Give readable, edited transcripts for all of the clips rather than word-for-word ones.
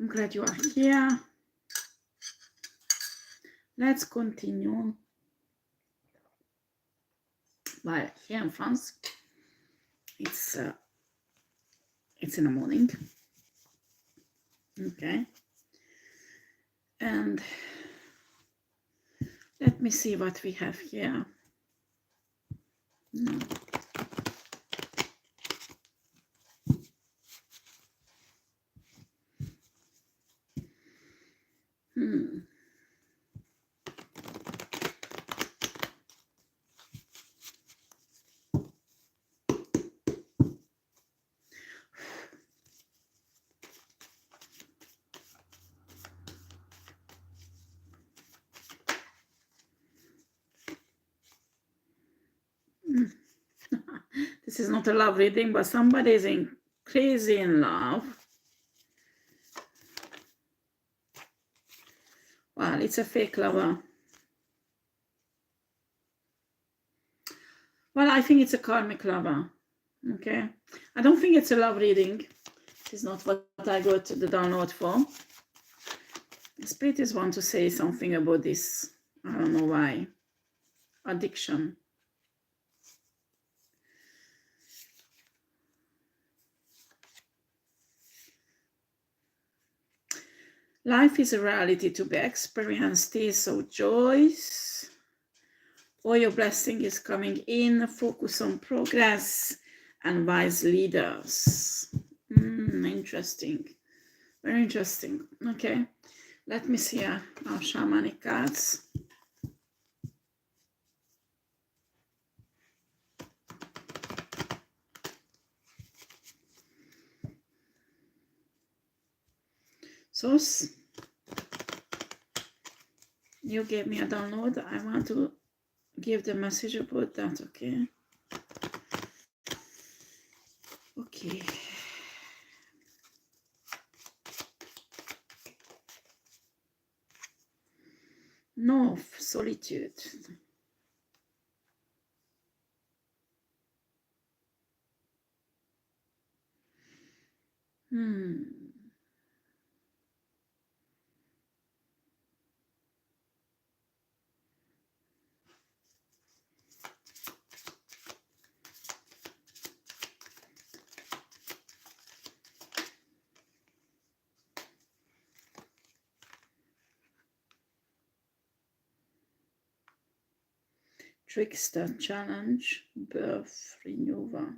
I'm glad you are here. Let's continue. Well, here in France, it's in the morning. Okay. And let me see what we have here. No. This is not a love reading, but somebody is crazy in love. Well, it's a fake lover. Well, I think it's a karmic lover. Okay. I don't think it's a love reading. It's not what I got the download for. The spirits want to say something about this. I don't know why. Addiction. Life is a reality to be experienced. Tears of joys. All your blessing is coming in. Focus on progress and wise leaders. Interesting. Very interesting. Okay. Let me see our shamanic cards. So, you gave me a download. I want to give the message about that, okay? Okay. No, solitude. Trickster, challenge, birth, renewal.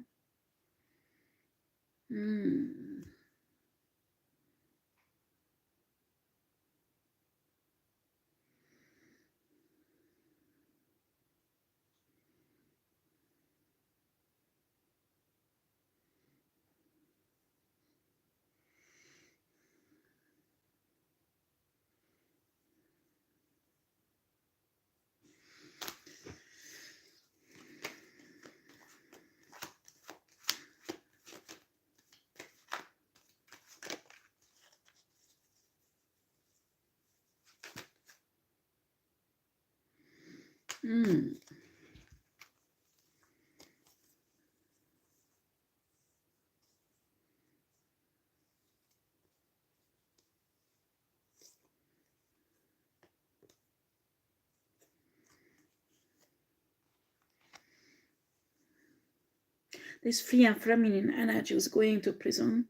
This free and feminine energy is going to prison.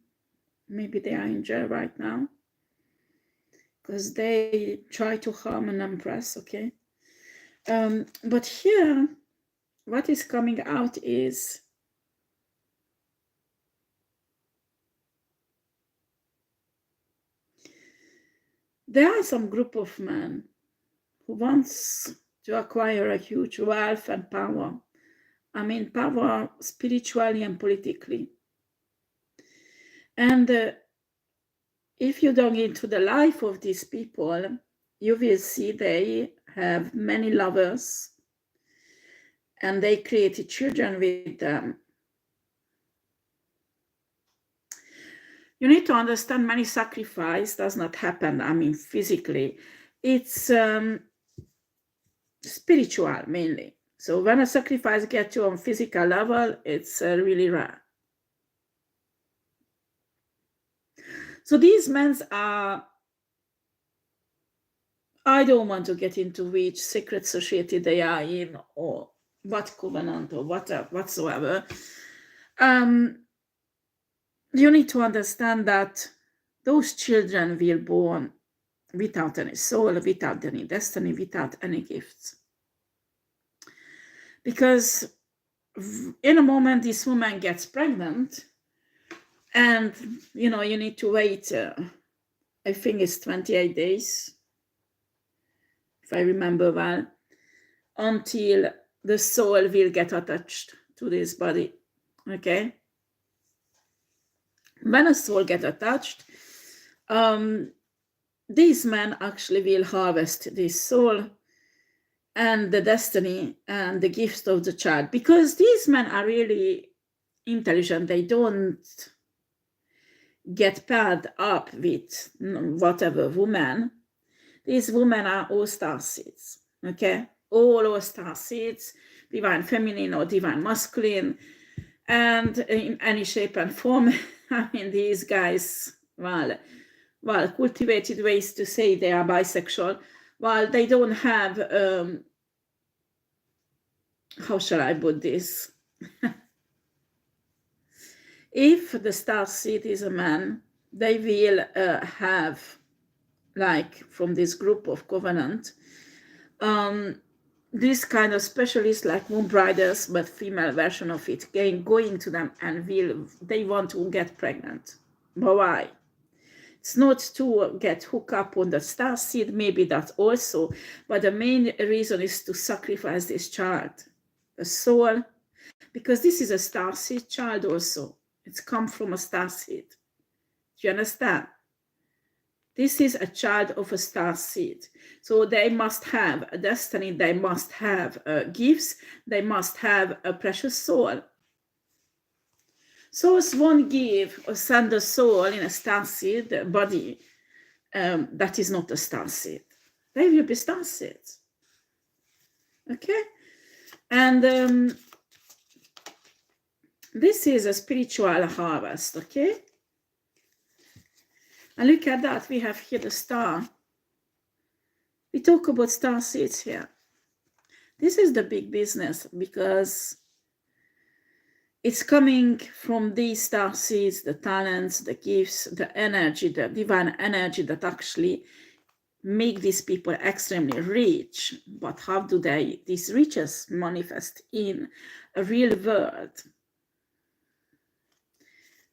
Maybe they are in jail right now because they try to harm an empress, okay? But here, what is coming out is there are some group of men who wants to acquire a huge wealth and power. I mean, power spiritually and politically. And if you dug into the life of these people, you will see they have many lovers and they created children with them. You need to understand many sacrifice does not happen, I mean, physically. It's spiritual mainly. So when a sacrifice gets you on physical level, it's really rare. So these men are, I don't want to get into which secret society they are in or what covenant or whatsoever. You need to understand that those children will born without any soul, without any destiny, without any gifts. Because in a moment this woman gets pregnant, and you need to wait, I think it's 28 days, if I remember well, until the soul will get attached to this body. Okay, when a soul gets attached, these men actually will harvest this soul and the destiny and the gifts of the child, because these men are really intelligent. They don't get paired up with whatever woman. These women are all star seeds, okay? All star seeds, divine feminine or divine masculine, and in any shape and form. I mean, these guys, well, cultivated ways to say they are bisexual, while they don't have, how shall I put this? If the star seed is a man, they will have, like from this group of covenant, this kind of specialists like moon briders, but female version of it, going to them and they want to get pregnant. But why? It's not to get hooked up on the star seed, maybe that also, but the main reason is to sacrifice this child, the soul, because this is a star seed child also. It's come from a star seed. Do you understand? This is a child of a star seed. So they must have a destiny, they must have gifts, they must have a precious soul. Souls won't give or send a soul in a star seed body that is not a star seed. They will be star seeds. Okay? And this is a spiritual harvest, okay? And look at that, we have here the star. We talk about star seeds here. This is the big business, because it's coming from these star seeds, the talents, the gifts, the energy, the divine energy that actually make these people extremely rich. But how do these riches manifest in a real world?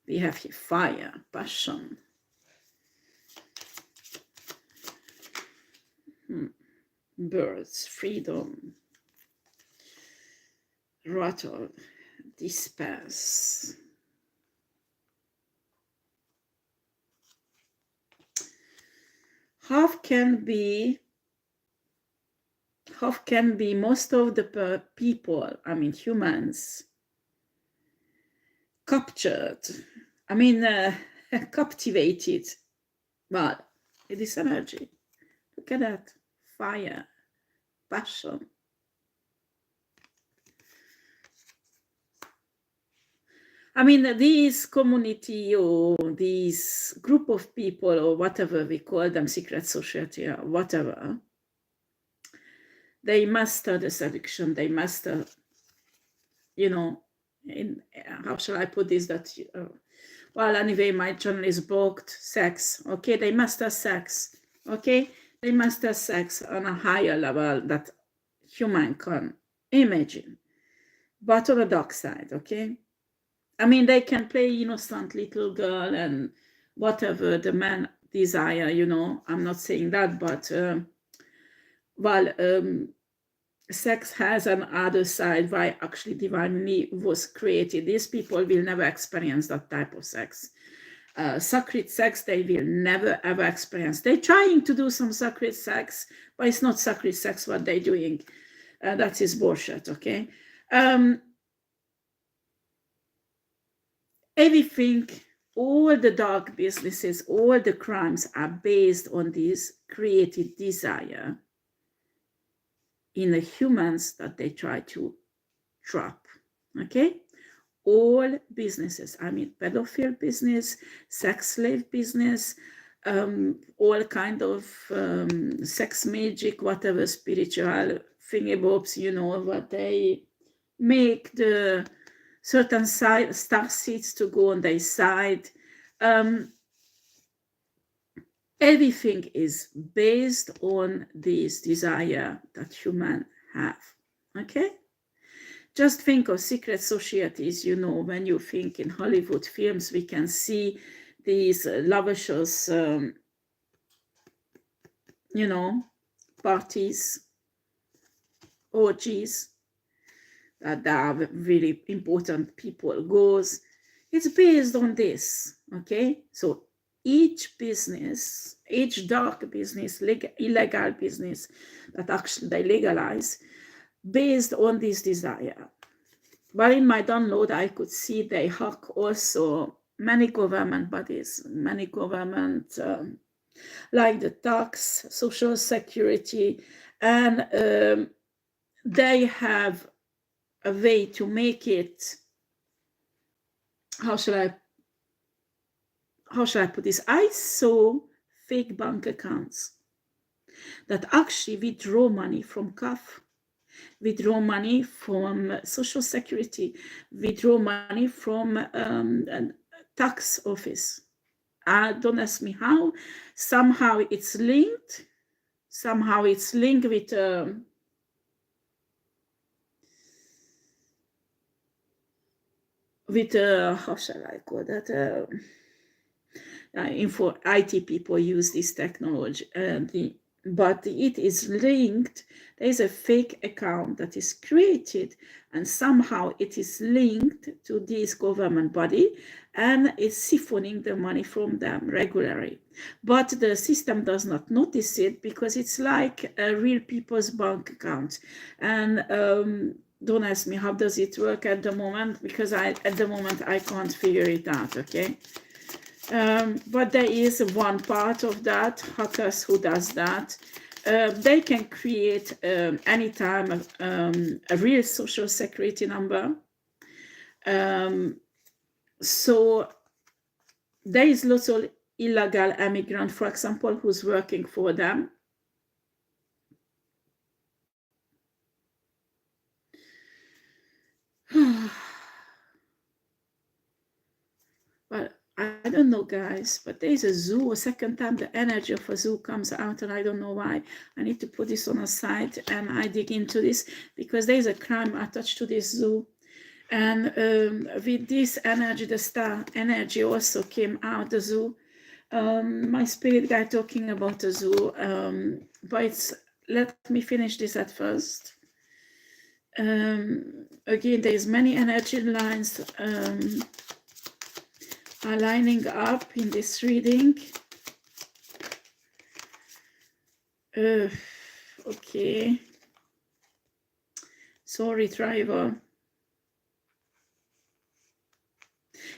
We have here fire, passion, birds, freedom, rattle, disperse. How can be most of the people, I mean humans, captured, I mean captivated, well, this energy? Look at that, fire, passion. I mean, this community or this group of people or whatever we call them, secret society or whatever, they master the seduction, they master, how shall I put this, that, well, anyway, my channel is booked, sex, okay? They master sex, okay? They master sex on a higher level that human can imagine, but on the dark side, okay? I mean, they can play innocent little girl and whatever the man desire, I'm not saying that, but sex has an other side why actually divinely was created. These people will never experience that type of sex. Sacred sex, they will never ever experience. They're trying to do some sacred sex, but it's not sacred sex what they're doing. That is bullshit, okay? Everything, all the dark businesses, all the crimes are based on this created desire in the humans that they try to trap, okay? all businesses. I mean, pedophile business, sex slave business, all kind of sex magic, whatever spiritual thingy-bobs, you know, what they make the certain star seeds to go on their side. Everything is based on this desire that humans have, okay? Just think of secret societies, you know, when you think in Hollywood films, we can see these lavicious, you know, parties, orgies, that are really important people goes. It's based on this, okay? So each business, each dark business, illegal business that actually they legalize, based on this desire. But in my download, I could see they hack also many government bodies, many government, like the tax, social security, and they have a way to make it, how shall I put this? I saw fake bank accounts that actually withdraw money from CAF, withdraw money from social security, withdraw money from a tax office. Don't ask me how. Somehow it's linked. Somehow it's linked with how shall I call that? Info IT people use this technology, but it is linked. There is a fake account that is created, and somehow it is linked to this government body, and it's siphoning the money from them regularly. But the system does not notice it because it's like a real people's bank account. And don't ask me how does it work at the moment, because at the moment I can't figure it out, okay? But there is one part of that, hackers who does that. They can create anytime a real social security number. So there is lots of illegal immigrant, for example, who's working for them. Well, I don't know, guys, but there is a zoo. A second time the energy of a zoo comes out, and I don't know why. I need to put this on a side, and I dig into this because there is a crime attached to this zoo. And with this energy, the star energy also came out the zoo. My spirit guide talking about the zoo, but let me finish this at first. Again, there's many energy lines are lining up in this reading. Okay. Sorry, Trevor.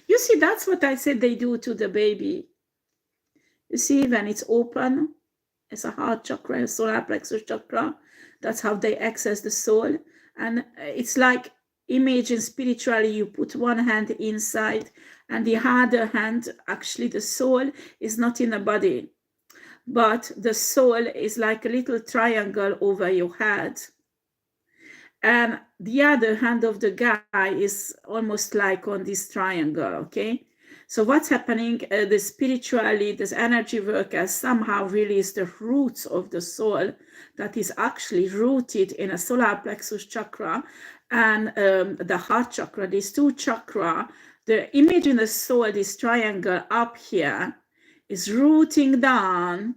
You see, that's what I said they do to the baby. You see, when it's open, it's a heart chakra, a solar plexus chakra. That's how they access the soul. And it's like, imagine spiritually, you put one hand inside and the other hand, actually the soul is not in the body, but the soul is like a little triangle over your head. And the other hand of the guy is almost like on this triangle, okay? So what's happening, the spiritually, this energy work has somehow released the roots of the soul that is actually rooted in a solar plexus chakra and the heart chakra. These two chakra, the image in the soul, this triangle up here, is rooting down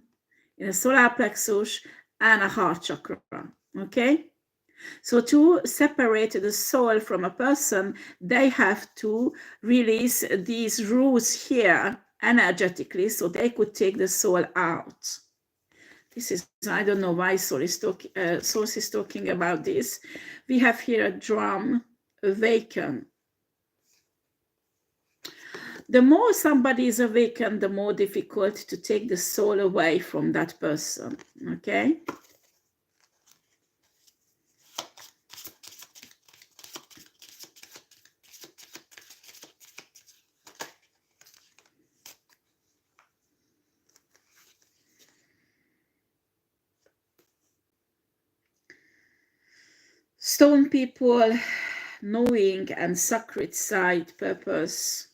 in a solar plexus and a heart chakra, okay? So to separate the soul from a person, they have to release these roots here energetically so they could take the soul out. This is, I don't know why Source is talking about this. We have here a drum, awaken. The more somebody is awakened, the more difficult to take the soul away from that person, okay? Stone people, knowing and sacred side purpose.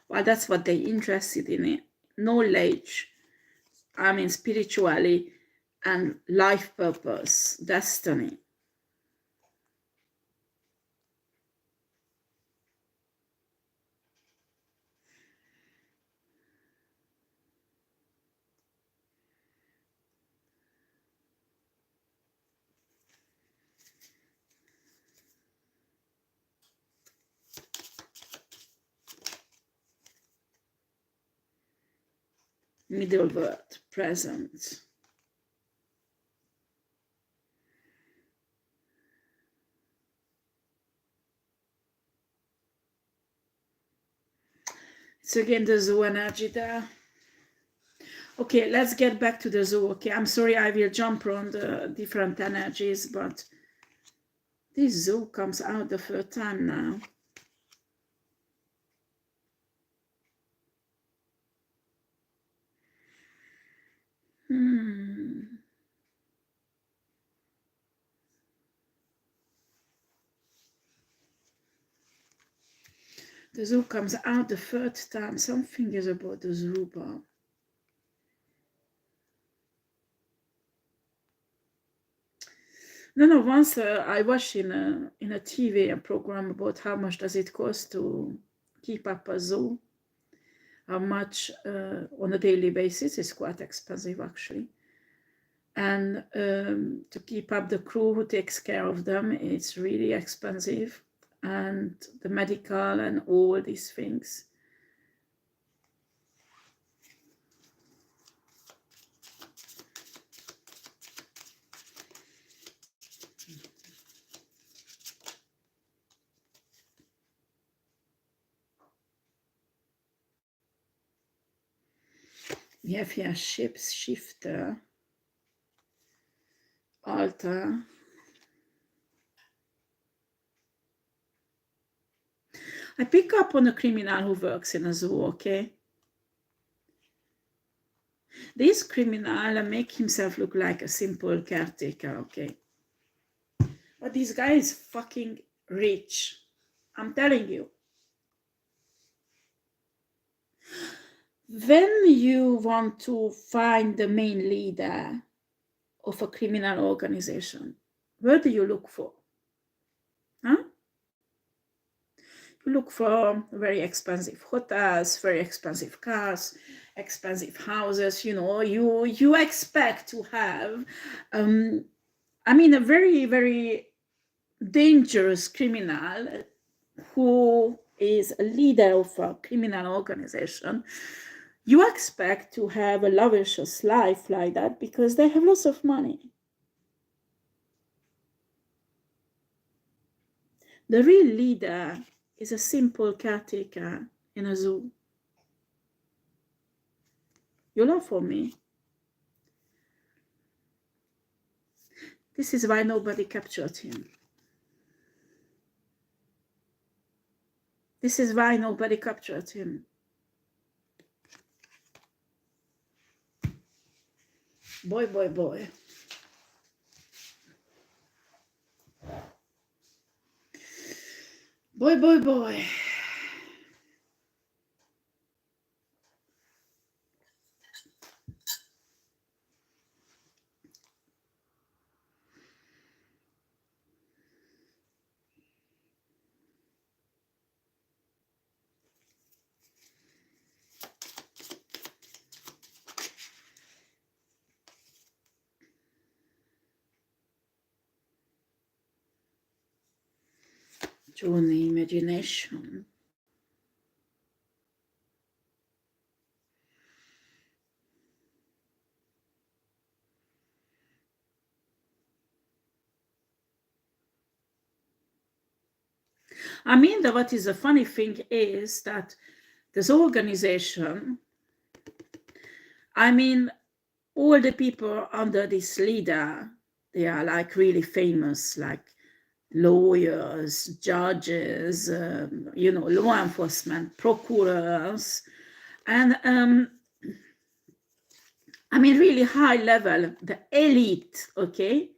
Well, that's what they're interested in, it. Knowledge, I mean spiritually, and life purpose, destiny. Middle word, present. It's again the zoo energy there. Okay, let's get back to the zoo. Okay, I'm sorry I will jump around the different energies, but this zoo comes out the third time now. The zoo comes out the third time. Something is about the zoo bar. No, once I watched in a TV program about how much does it cost to keep up a zoo. How much on a daily basis is quite expensive actually. And to keep up the crew who takes care of them, it's really expensive. And the medical and all these things. We have here ships, shifter, altar. I pick up on a criminal who works in a zoo, okay? This criminal make himself look like a simple caretaker, okay? But this guy is fucking rich. I'm telling you. When you want to find the main leader of a criminal organization, where do you look for? Huh? You look for very expensive hotels, very expensive cars, expensive houses. You know, you expect to have, I mean, a very, very dangerous criminal who is a leader of a criminal organization. You expect to have a lavish life like that because they have lots of money. The real leader is a simple caretaker in a zoo. You laugh for me. This is why nobody captured him. This is why nobody captured him. Boy, boy, boy. Boy, boy, boy. Journey, imagination. I mean, what is the funny thing is that this organization, I mean, all the people under this leader, they are like really famous, like lawyers, judges, you know, law enforcement, procureurs, and I mean, really high level, the elite, okay?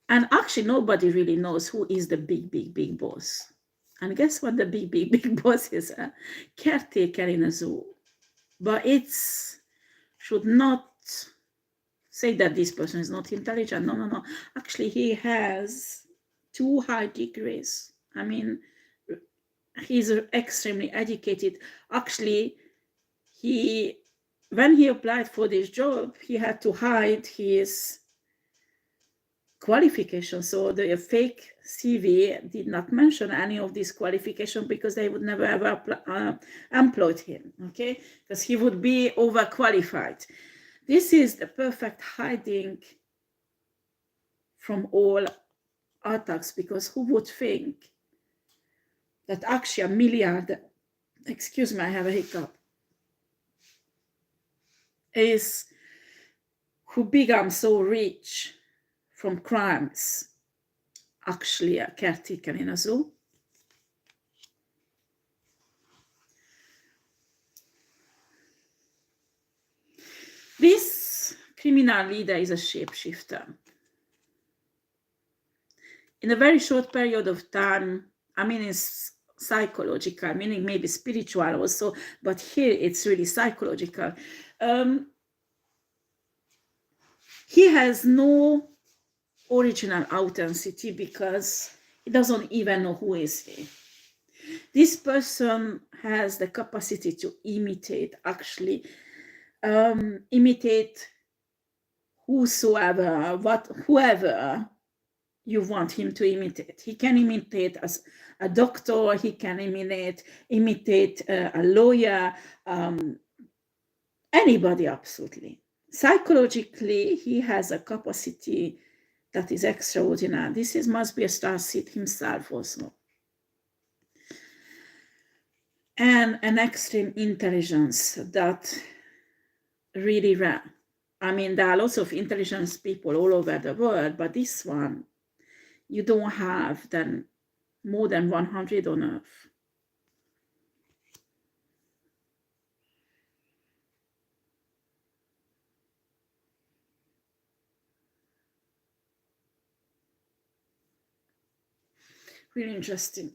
And actually, nobody really knows who is the big boss. And guess what the big boss is? A caretaker in a zoo. But it's should not say that this person is not intelligent. No, no, no. Actually, he has 2 high degrees. I mean, he's extremely educated. Actually, when he applied for this job, he had to hide his qualifications. So the fake CV did not mention any of these qualifications because they would never ever employed him, okay? Because he would be overqualified. This is the perfect hiding from all attacks, because who would think that actually a milliard, excuse me, I have a hiccup, is who become so rich from crimes, actually a caretaker in a zoo. This criminal leader is a shapeshifter. In a very short period of time, I mean, it's psychological, meaning maybe spiritual also, but here it's really psychological. He has no original authenticity because he doesn't even know who is he. This person has the capacity to imitate, actually, imitate whoever you want him to imitate. He can imitate as a doctor, he can imitate a lawyer, anybody, absolutely. Psychologically, he has a capacity that is extraordinary. This must be a star seed himself also. And an extreme intelligence that really rare. I mean, there are lots of intelligent people all over the world, but this one, you don't have then more than 100 on Earth. Really interesting.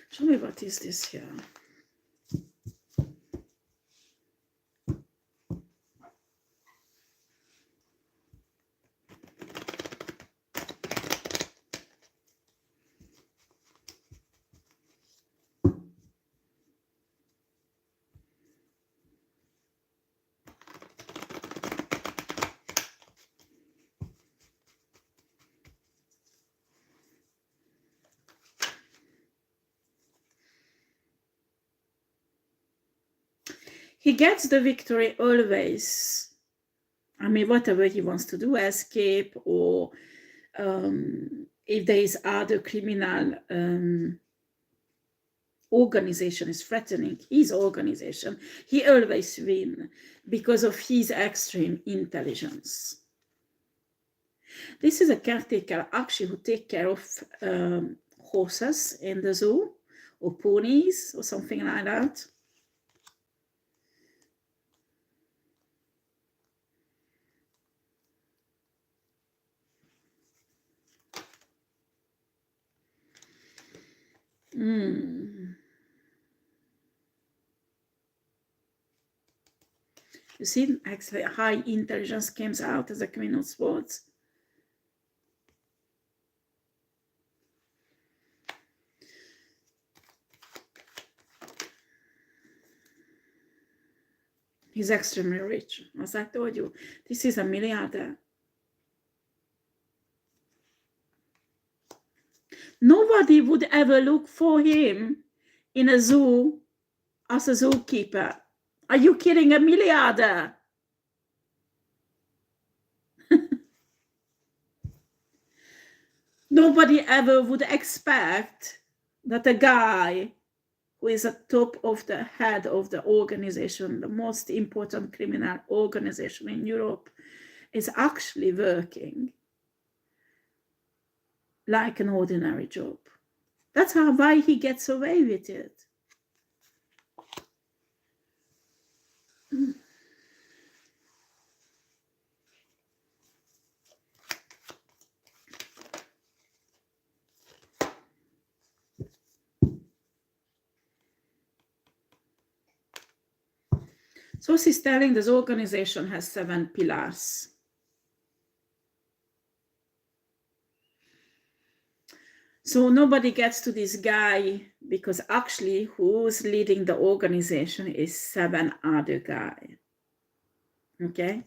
Show me what is this here. He gets the victory always. I mean, whatever he wants to do, escape, or if there is other criminal organization is threatening his organization, he always wins because of his extreme intelligence. This is a caretaker actually who takes care of horses in the zoo, or ponies, or something like that. You see, actually, high intelligence comes out as a Queen of Swords. He's extremely rich. As I told you, this is a milliardaire. Nobody would ever look for him in a zoo as a zookeeper. Are you kidding? A milliardaire? Nobody ever would expect that a guy who is at top of the head of the organization, the most important criminal organization in Europe, is actually working like an ordinary job. That's why he gets away with it. So she's telling this organization has 7 pillars. So nobody gets to this guy because actually who's leading the organization is 7 other guys. Okay?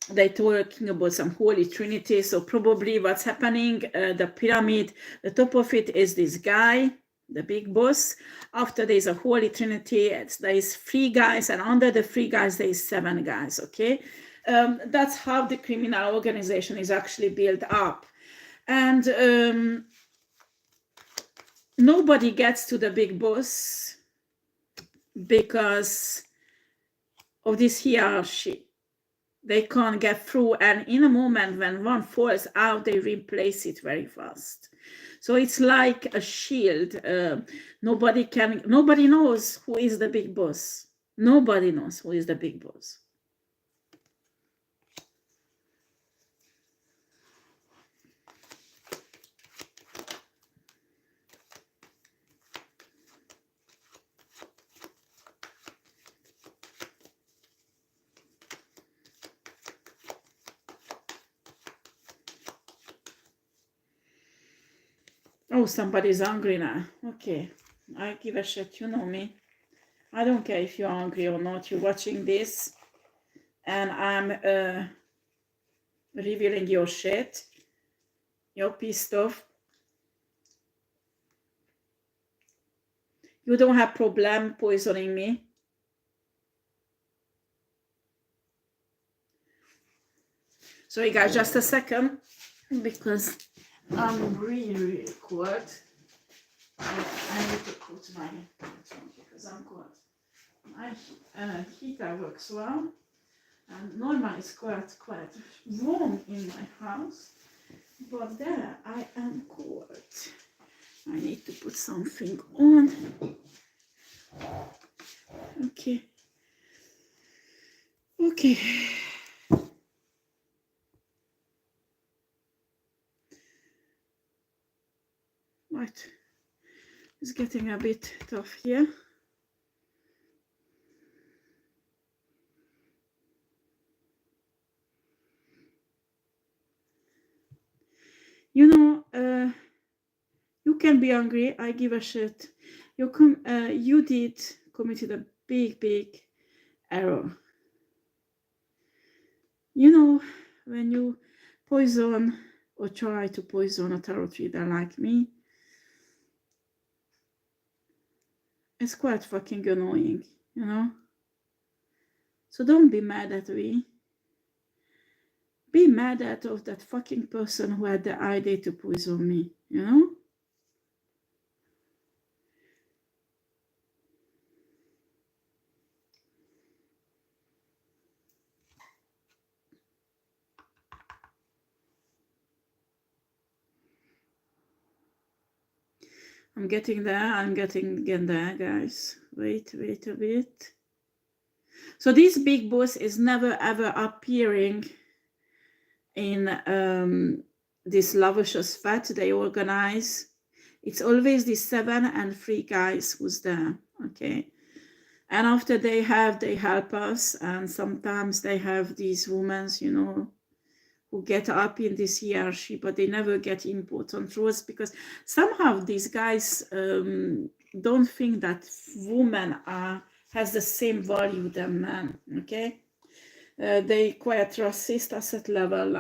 They're talking about some Holy Trinity. So probably what's happening, the pyramid, the top of it is this guy, the big boss. After there's a Holy Trinity, there's 3 guys, and under the 3 guys, there's 7 guys, okay? That's how the criminal organization is actually built up. And nobody gets to the big boss because of this hierarchy. They can't get through, and in a moment when one falls out, they replace it very fast. So it's like a shield. Nobody knows who is the big boss. Nobody knows who is the big boss. Oh, somebody's hungry now. Okay, I give a shit, you know me. I don't care if you're hungry or not. You're watching this and I'm revealing your shit. You're pissed off. You don't have problem poisoning me. Sorry guys, just a second, because I'm really cold. I need to put my pants on because I'm cold. My heater works well, and normally it's quite warm in my house, but there I am cold. I need to put something on. Okay. Okay. Right. It's getting a bit tough here. You know, you can be hungry. I give a shit. You did committed a big error. You know, when you poison or try to poison a tarot reader like me, it's quite fucking annoying, you know? So don't be mad at me. Be mad at that fucking person who had the idea to poison me, you know? I'm getting there, guys. Wait a bit. So this big boss is never ever appearing in this lavicious fete they organize. It's always the 7 and 3 guys who's there, okay? And after they help us, and sometimes they have these women, you know, who get up in this hierarchy, but they never get important roles because somehow these guys don't think that women has the same value than men, okay? They quite racist at that level.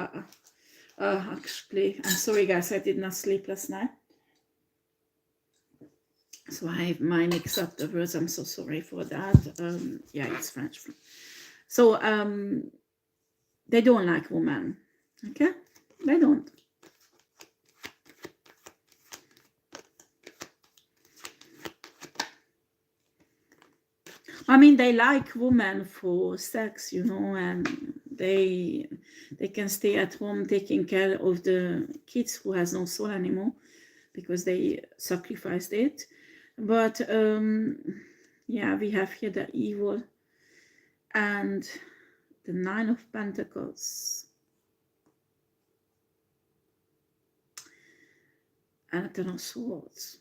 Actually, I'm sorry guys, I did not sleep last night. So I might mix up the words, I'm so sorry for that. Yeah, it's French. So they don't like women, okay? They don't. I mean, they like women for sex, you know, and they can stay at home taking care of the kids who has no soul anymore because they sacrificed it. But yeah, we have here the evil and the 9 of Pentacles and the 10 of Swords.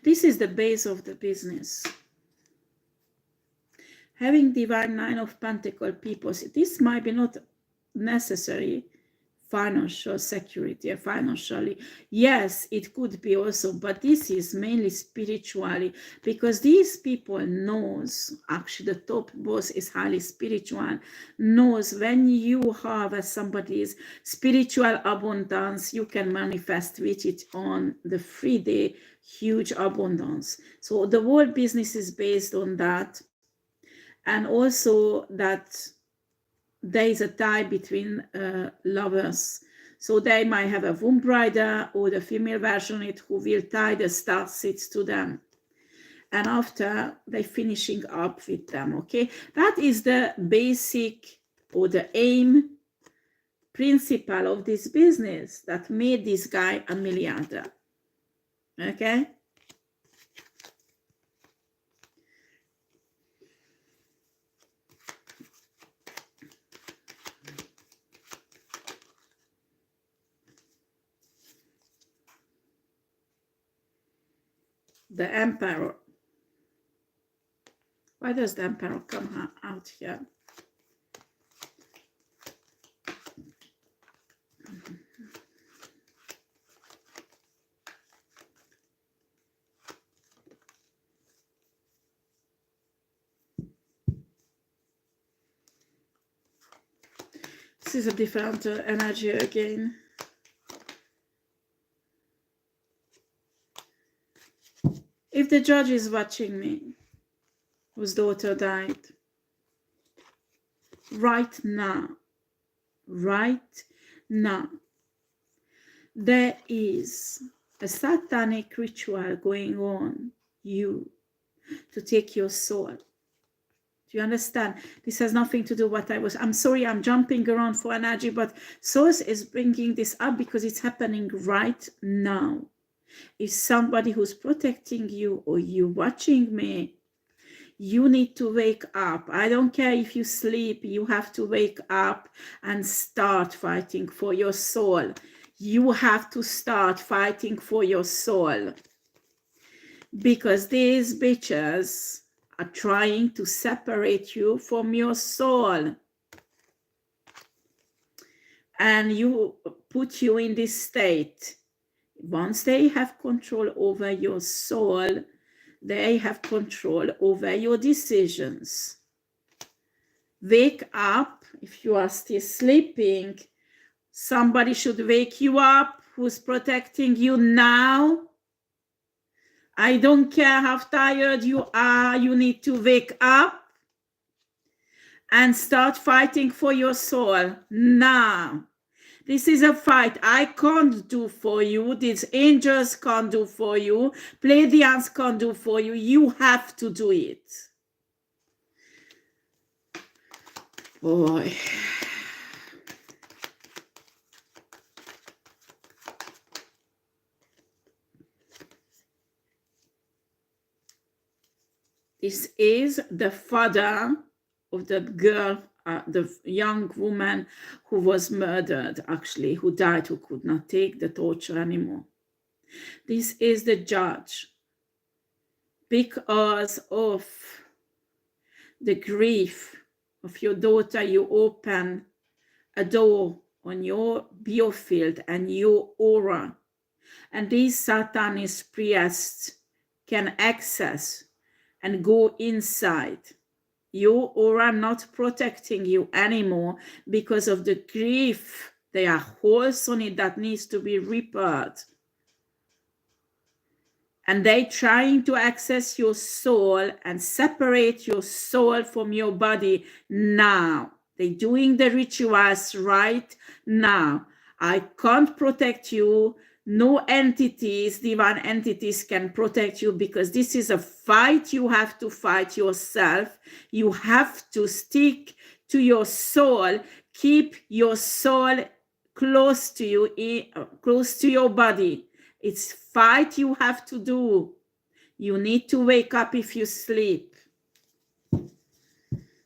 This is the base of the business. Having divine Nine of Pentacles people, this might be not necessary financial security or financially. Yes, it could be also, but this is mainly spiritually, because these people knows, actually the top boss is highly spiritual, knows when you have somebody's spiritual abundance, you can manifest with it on the 3-day huge abundance. So the whole business is based on that. And also that there is a tie between lovers. So they might have a womb rider or the female version it who will tie the star seeds to them. And after they finishing up with them, okay? That is the basic or the aim principle of this business that made this guy a milliardaire, okay? The Emperor. Why does the Emperor come out here? This is a different energy again. If the judge is watching me, whose daughter died, right now, there is a satanic ritual going on you to take your soul. Do you understand? This has nothing to do with what I'm sorry, I'm jumping around for energy, but Source is bringing this up because it's happening right now. If somebody who's protecting you or you watching me, you need to wake up. I don't care if you sleep, you have to wake up and start fighting for your soul. You have to start fighting for your soul. Because these bitches are trying to separate you from your soul. And you put you in this state. Once they have control over your soul, they have control over your decisions. Wake up. If you are still sleeping, somebody should wake you up who's protecting you now. I don't care how tired you are, you need to wake up and start fighting for your soul now. This is a fight I can't do for you. These angels can't do for you. Pleiadians can't do for you. You have to do it. Boy. This is the father of the girl, the young woman who was murdered, actually, who died, who could not take the torture anymore. This is the judge. Because of the grief of your daughter, you open a door on your biofield and your aura. And these Satanist priests can access and go inside your aura, not protecting you anymore because of the grief. There are holes on it that needs to be repaired. And they trying to access your soul and separate your soul from your body now. They're doing the rituals right now. I can't protect you. No entities, divine entities can protect you because this is a fight you have to fight yourself. You have to stick to your soul. Keep your soul close to you, close to your body. It's fight you have to do. You need to wake up if you sleep.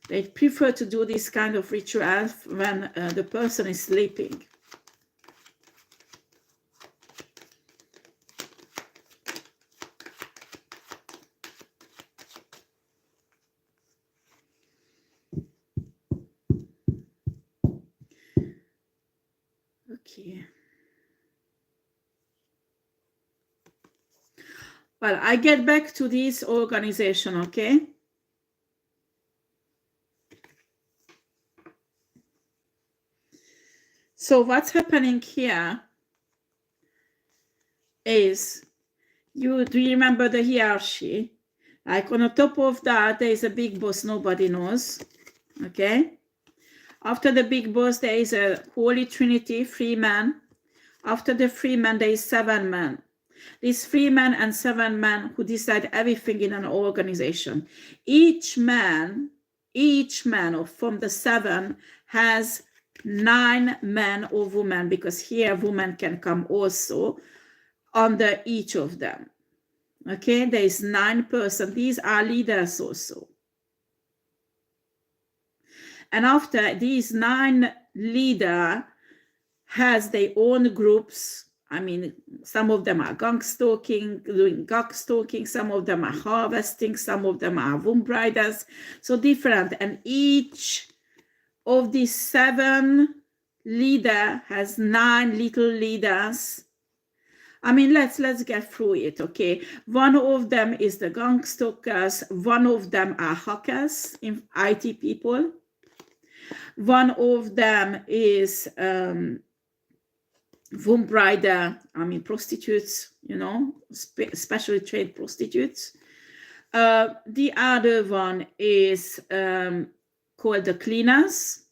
They prefer to do this kind of ritual when the person is sleeping. Okay. Well, I get back to this organization, okay? So what's happening here is, do you remember the hierarchy? Like on the top of that, there is a big boss nobody knows, okay? After the big boss, there is a Holy Trinity, 3 men. After the 3 men, there is 7 men. These 3 men and 7 men who decide everything in an organization. Each man from the 7 has 9 men or women, because here women can come also under each of them. Okay, there is 9 persons. These are leaders also. And after these 9 leaders has their own groups. I mean, some of them are gang stalking, doing gang stalking, some of them are harvesting, some of them are womb riders, so different. And each of these 7 leaders has 9 little leaders. I mean, let's get through it, okay? One of them is the gang stalkers, one of them are hackers, IT people. One of them is womb rider, I mean prostitutes, you know, specially trained prostitutes. The other one is called the cleaners.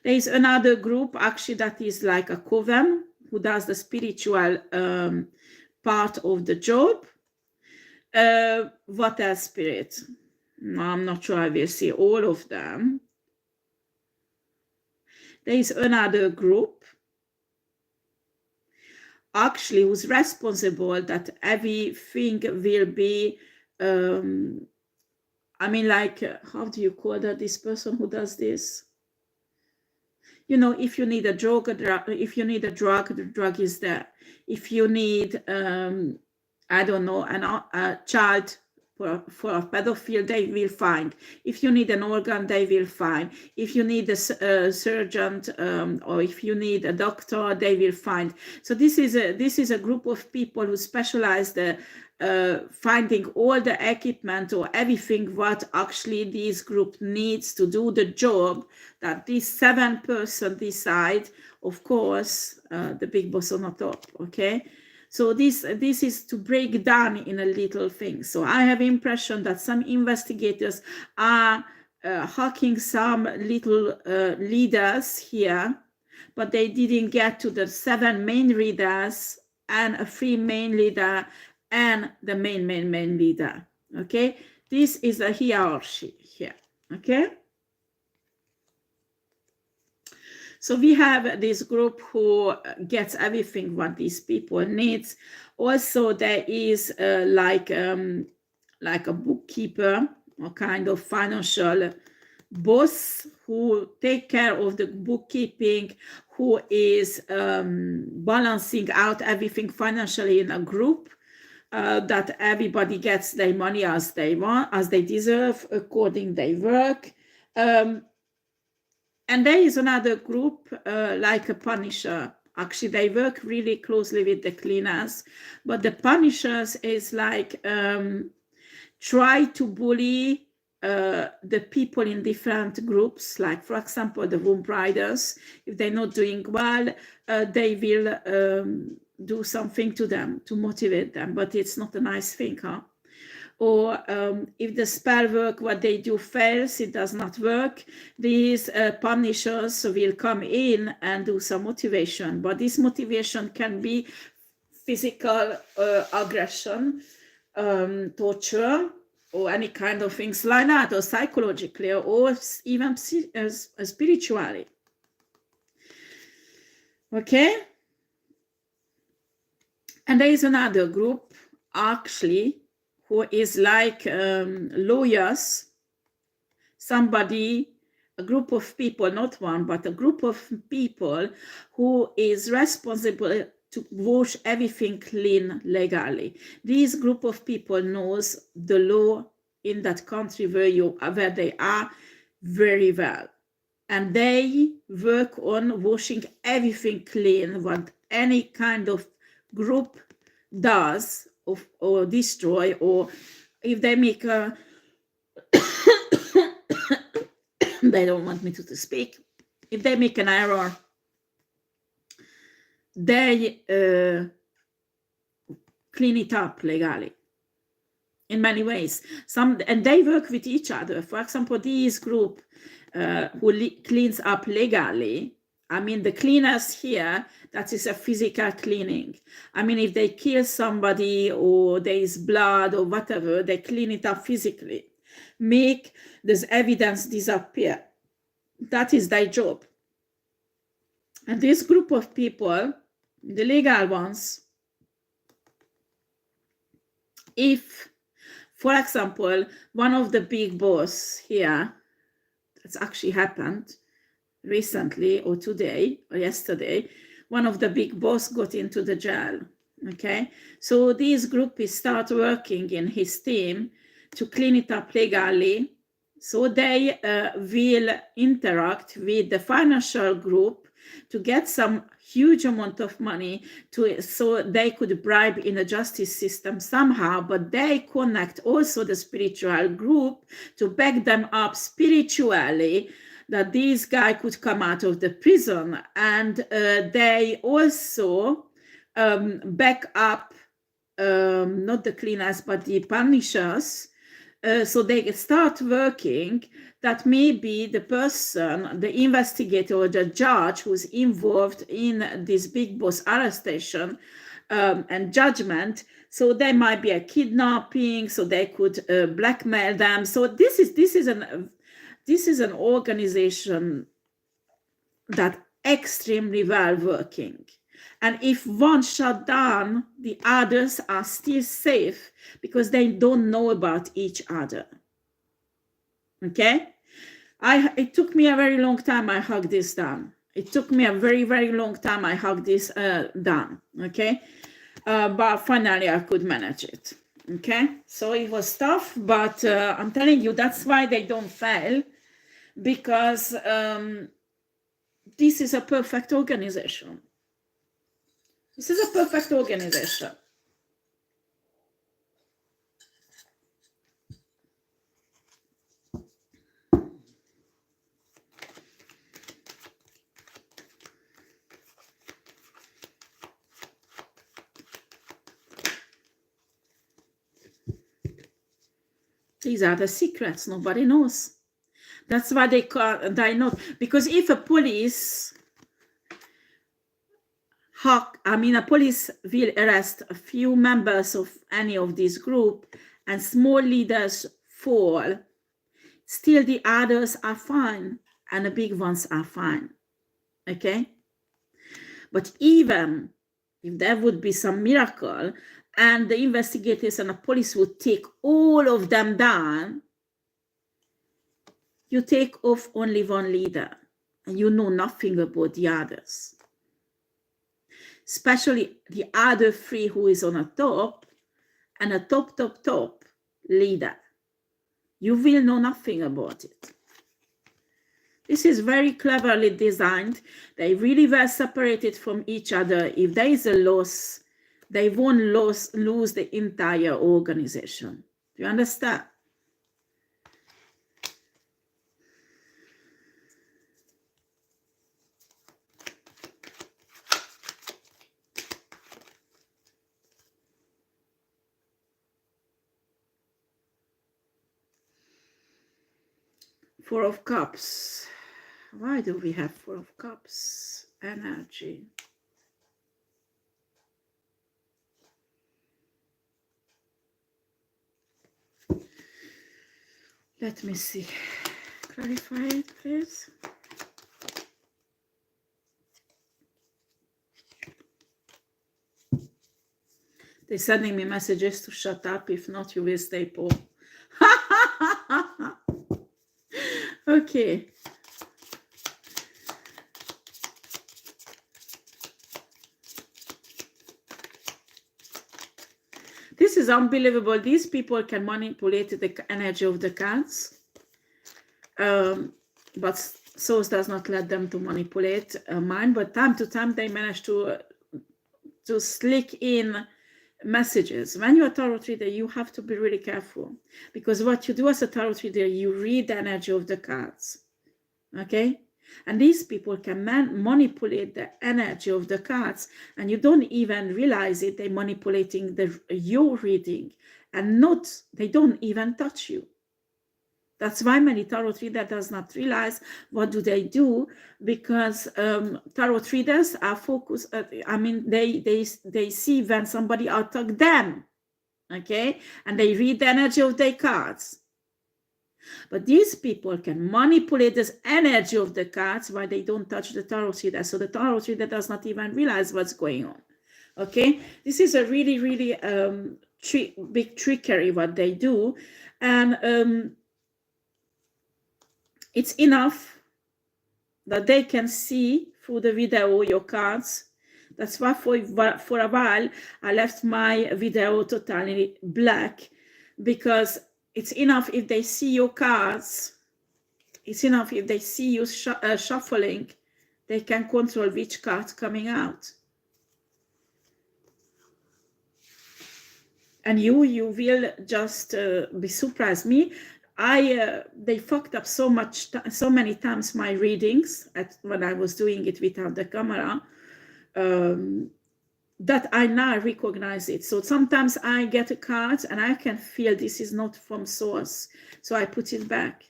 There is another group actually that is like a coven, who does the spiritual part of the job. What else, spirit? No, I'm not sure I will see all of them. There is another group actually who's responsible that everything will be, I mean, like, how do you call that, this person who does this? You know, if you need a drug, if you need a drug, the drug is there. If you need, I don't know, a child for a pedophile, they will find. If you need an organ, they will find. If you need a surgeon or if you need a doctor, they will find. So this is a group of people who specialize finding all the equipment or everything what actually this group needs to do the job that these 7 persons decide. Of course, the big boss on the top, okay? So this is to break down in a little thing. So I have impression that some investigators are hacking some little leaders here, but they didn't get to the 7 main leaders and a 3 main leader and the main leader. Okay, this is a hierarchy here. Okay. So we have this group who gets everything what these people needs. Also, there is like a bookkeeper or kind of financial boss who take care of the bookkeeping, who is balancing out everything financially in a group, that everybody gets their money as they want, as they deserve, according their work. And there is another group, like a punisher. Actually, they work really closely with the cleaners, but the punishers is like try to bully the people in different groups. Like, for example, the womb riders, if they're not doing well, they will do something to them to motivate them, but it's not a nice thing, huh? Or if the spell work, what they do fails, it does not work, these punishers will come in and do some motivation. But this motivation can be physical aggression, torture, or any kind of things like that, or psychologically, or even spiritually. Okay? And there is another group, actually, who is like lawyers, a group of people, not one, but a group of people who is responsible to wash everything clean legally. This group of people knows the law in that country where they are very well. and they work on washing everything clean, what any kind of group does or destroy, or if they make a they don't want me to speak. If they make an error, they clean it up legally in many ways. And they work with each other. For example, this group who cleans up legally, I mean, the cleaners here, that is a physical cleaning. I mean, if they kill somebody or there is blood or whatever, they clean it up physically, make this evidence disappear. That is their job. And this group of people, the legal ones, if, for example, one of the big boss here, that's actually happened recently or today or yesterday, one of the big boss got into the jail, okay? So this group start working in his team to clean it up legally. So they will interact with the financial group to get some huge amount of money so they could bribe in the justice system somehow, but they connect also the spiritual group to back them up spiritually, that this guy could come out of the prison. And they also back up not the cleaners but the punishers, so they start working that maybe the person, the investigator or the judge who's involved in this big boss arrestation and judgment, so there might be a kidnapping, so they could blackmail them. So this is an organization that extremely well working. And if one shut down, the others are still safe because they don't know about each other. Okay? It took me a very long time I hugged this down. It took me a very, very long time I hugged this down. Okay? But finally I could manage it. Okay? So it was tough, but I'm telling you, that's why they don't fail, because this is a perfect organization. This is a perfect organization. These are the secrets nobody knows. That's why they know. Because if a police a police will arrest a few members of any of this group and small leaders fall, still the others are fine and the big ones are fine. Okay? But even if there would be some miracle and the investigators and the police would take all of them down, you take off only one leader and you know nothing about the others. Especially the other three who is on a top and a top leader. You will know nothing about it. This is very cleverly designed. They really were separated from each other. If there is a loss, they won't lose the entire organization. Do you understand? Four of Cups. Why do we have Four of Cups? Energy. Let me see. Clarify it, please. They're sending me messages to shut up. If not, you will stay poor. Okay. This is unbelievable. These people can manipulate the energy of the cards. But source does not let them to manipulate mind, but time to time they manage to slick in messages. When you're a tarot reader, you have to be really careful, because what you do as a tarot reader, you read the energy of the cards, okay? And these people can manipulate the energy of the cards, and you don't even realize it. They're manipulating your reading, and they don't even touch you. That's why many tarot readers does not realize what do they do, because tarot readers are focused. They see when somebody attack them, okay, and they read the energy of their cards. But these people can manipulate this energy of the cards while they don't touch the tarot reader, so the tarot reader does not even realize what's going on. Okay, this is a really, really big trickery what they do, and it's enough that they can see through the video your cards. That's why for a while I left my video totally black, because it's enough if they see your cards. It's enough if they see you shuffling, they can control which card's coming out. And you will just be surprised. They fucked up so many times my readings when I was doing it without the camera, that I now recognize it. So sometimes I get a card and I can feel this is not from source, so I put it back,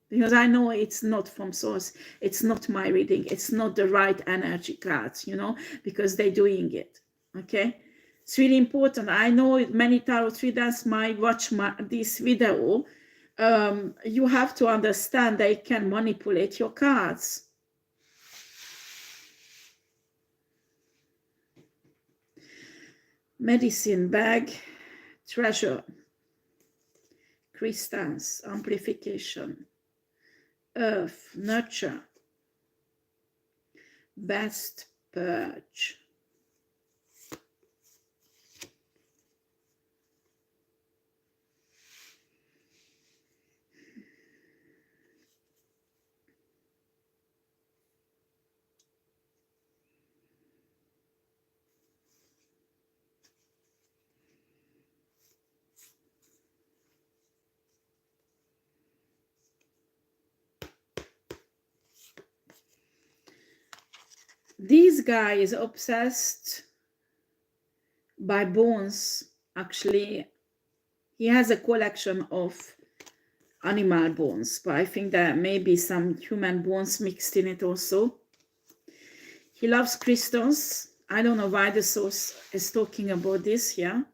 because I know it's not from source. It's not my reading. It's not the right energy cards, because they're doing it, okay? It's really important. I know many tarot readers might watch this video. You have to understand they can manipulate your cards. Medicine bag, treasure, crystals, amplification, earth, nurture, best purge. This guy is obsessed by bones. Actually, he has a collection of animal bones, but I think there may be some human bones mixed in it also. He loves crystals. I don't know why the source is talking about this here.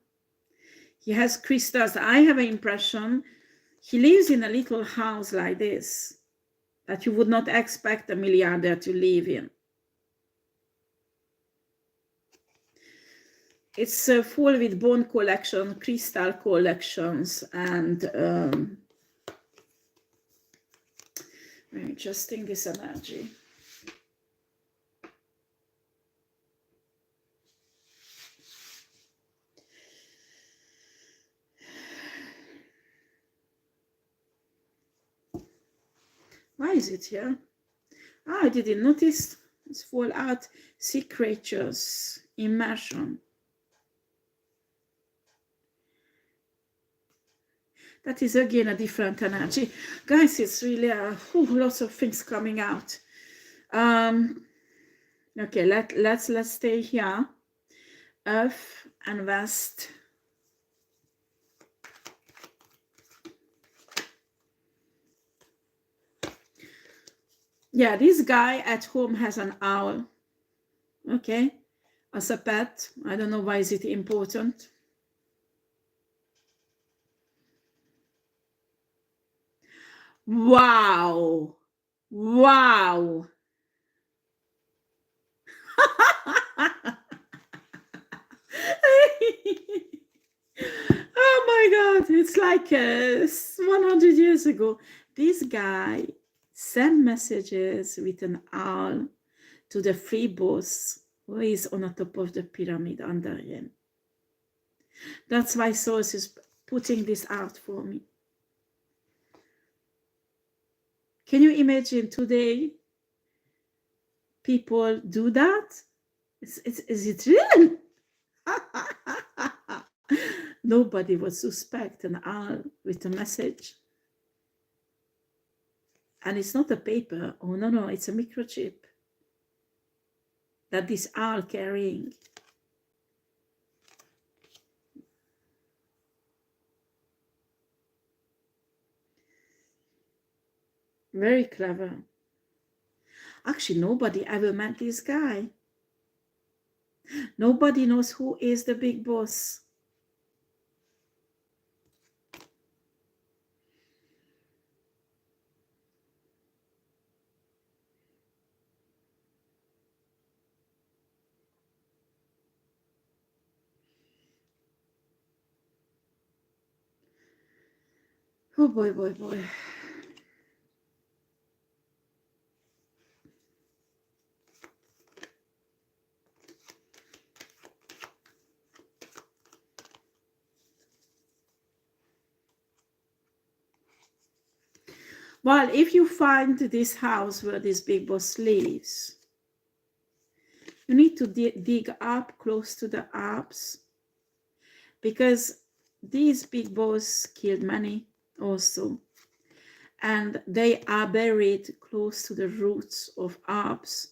He has crystals. I have an impression he lives in a little house like this that you would not expect a milliardaire to live in. It's full with bone collection, crystal collections, and very interesting, this energy. Why is it here? I didn't notice. It's full out. Sea creatures, immersion. That is again a different energy. Guys, it's really lots of things coming out. Okay, let's stay here. Earth and West. Yeah, this guy at home has an owl. Okay, as a pet. I don't know why is it important. Wow. Wow. Oh my God, it's like 100 years ago. This guy sent messages with an owl to the free boss who is on the top of the pyramid under him. That's why Source is putting this out for me. Can you imagine today people do that? Is it real? Nobody would suspect an owl with a message. And it's not a paper. Oh, no, it's a microchip that this owl carrying. Very clever. Actually, nobody ever met this guy. Nobody knows who is the big boss. Oh boy, boy, boy. Well, if you find this house where this big boss lives, you need to dig up close to the Alps, because these big boss killed many also, and they are buried close to the roots of Alps.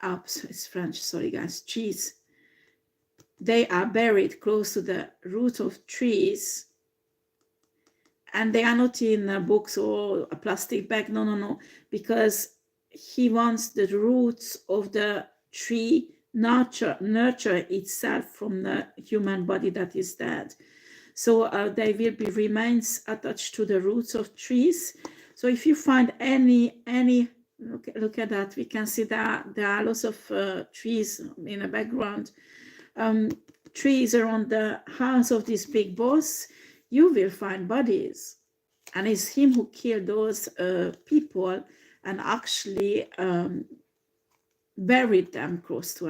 Alps is French, sorry guys, trees. They are buried close to the root of trees, and they are not in a box or a plastic bag. No, because he wants the roots of the tree nurture itself from the human body that is dead. So they will be remains attached to the roots of trees. So if you find any look at that, we can see that there are lots of trees in the background, trees around the house of this big boss. You will find bodies, and it's him who killed those people and actually buried them close to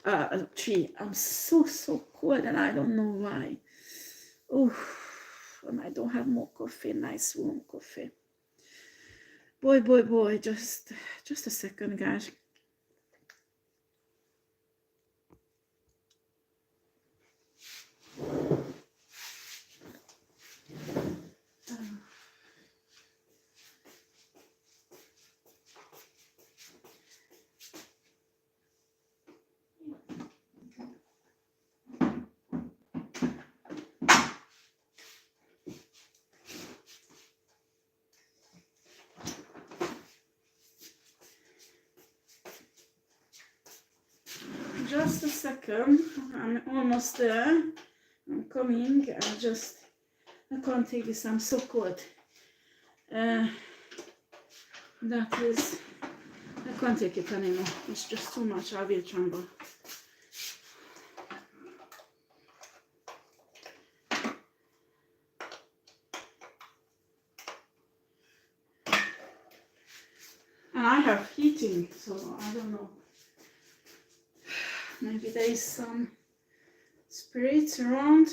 a tree. I'm so cold, and I don't know why. Oh, and I don't have more coffee, nice warm coffee. Boy, just a second, guys. Just a second, I'm almost there. I'm coming. I can't take this, I'm so cold. That is, I can't take it anymore. It's just too much. I will tremble. And I have heating, so I don't know. Maybe there is some spirits around.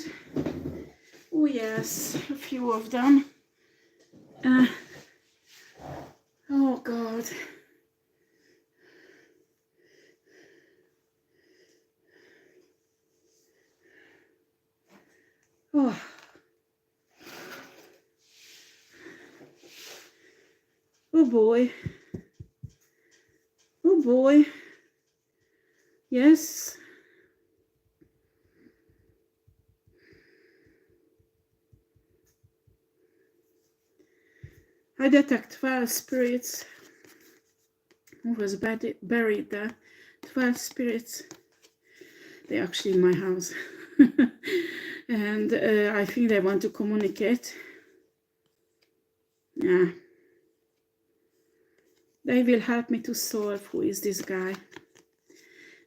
Oh yes, a few of them. Oh God. Oh. Oh boy. Oh boy. Yes. I detect 12 spirits who was buried there. 12 spirits. They're actually in my house. And I think they want to communicate. Yeah. They will help me to solve who is this guy.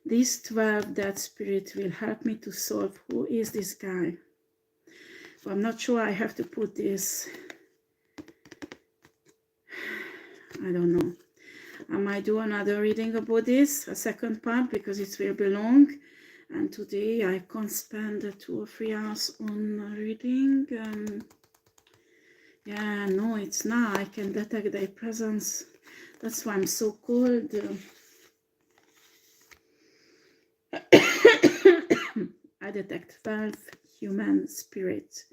These 12 dead spirits will help me to solve who is this guy. But I'm not sure I have to put this. I don't know. I might do another reading about this, a second part, because it will be long. And today I can't spend 2 or 3 hours on reading. Yeah, no, it's not. I can detect their presence. That's why I'm so cold. I detect 12 human spirits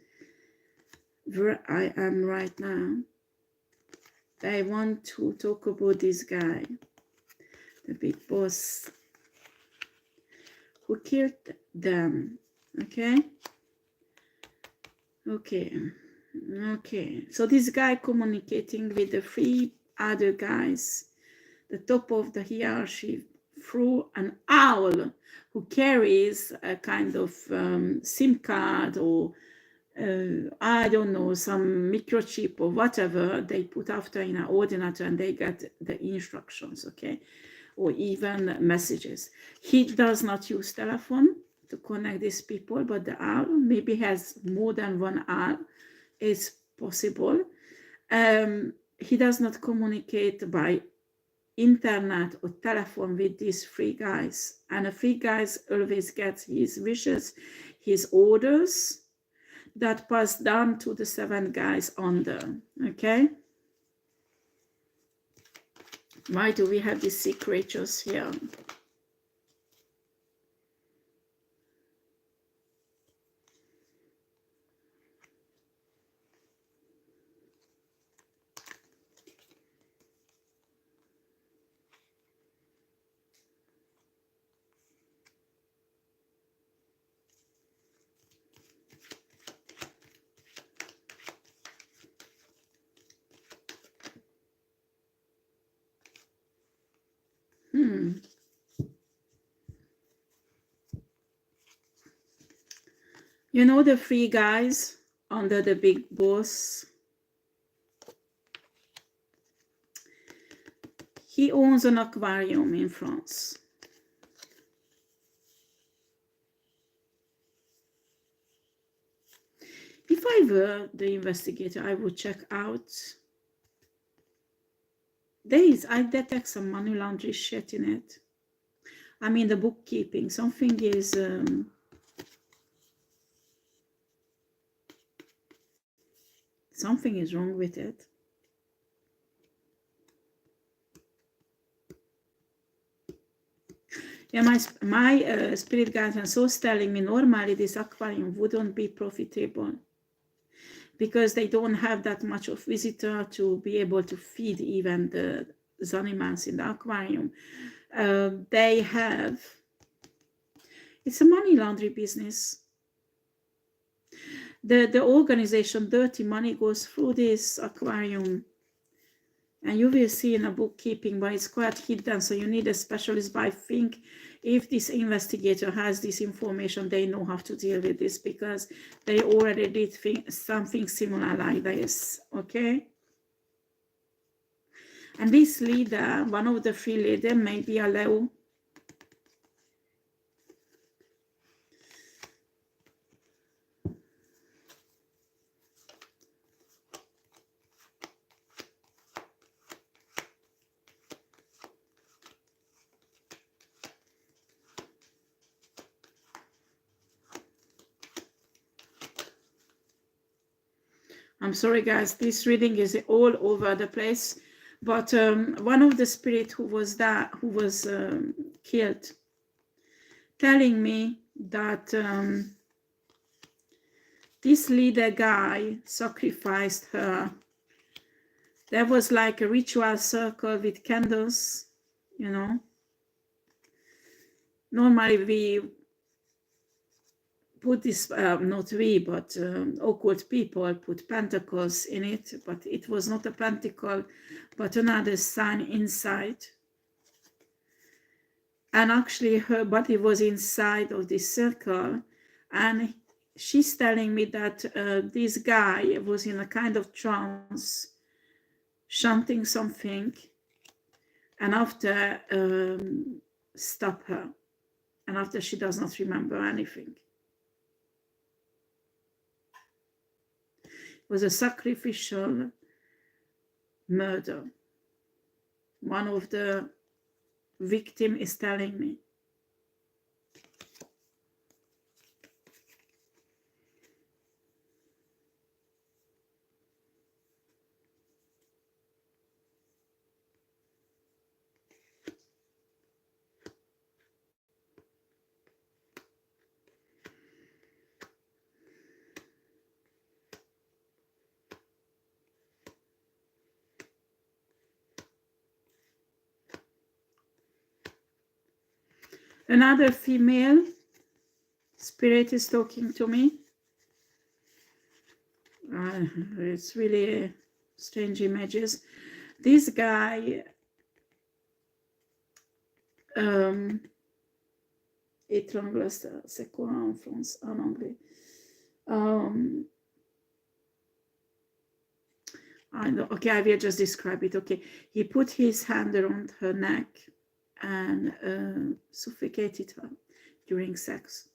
where I am right now. I want to talk about this guy, the big boss, who killed them. Okay? Okay. So this guy communicating with the three other guys, the top of the hierarchy, through an owl who carries a kind of SIM card or I don't know, some microchip or whatever they put after in an ordinator, and they get the instructions, okay, or even messages. He does not use telephone to connect these people, but the owl maybe has more than one owl. It's possible. He does not communicate by internet or telephone with these three guys, and the three guys always get his wishes, his orders, that passed down to the 7 guys under. Okay, why do we have these sea creatures here? You know the 3 guys under the big boss? He owns an aquarium in France. If I were the investigator, I would check out. I detect some money laundry shit in it. I mean, the bookkeeping, something is wrong with it. Yeah, my spirit guides and souls telling me normally this aquarium wouldn't be profitable because they don't have that much of visitor to be able to feed even the animals in the aquarium. It's a money laundry business. The organization Dirty Money goes through this aquarium, and you will see in a bookkeeping, but it's quite hidden, so you need a specialist. But I think if this investigator has this information, they know how to deal with this because they already did something similar like this. Okay, and this leader, one of the 3 leaders, may be a Leo. I'm sorry, guys, this reading is all over the place. But one of the spirit who was killed, telling me that this leader guy sacrificed her. There was like a ritual circle with candles, you know. Normally we put this, not we, but occult people put pentacles in it, but it was not a pentacle, but another sign inside. And actually her body was inside of this circle, and she's telling me that this guy was in a kind of trance, chanting something, and after stop her, and after she does not remember anything. It was a sacrificial murder. One of the victim is telling me. Another female spirit is talking to me. It's really strange images. This guy étrangle, c'est quoi en France, en anglais? I know, okay, I will just describe it. Okay, he put his hand around her neck and suffocated her during sex.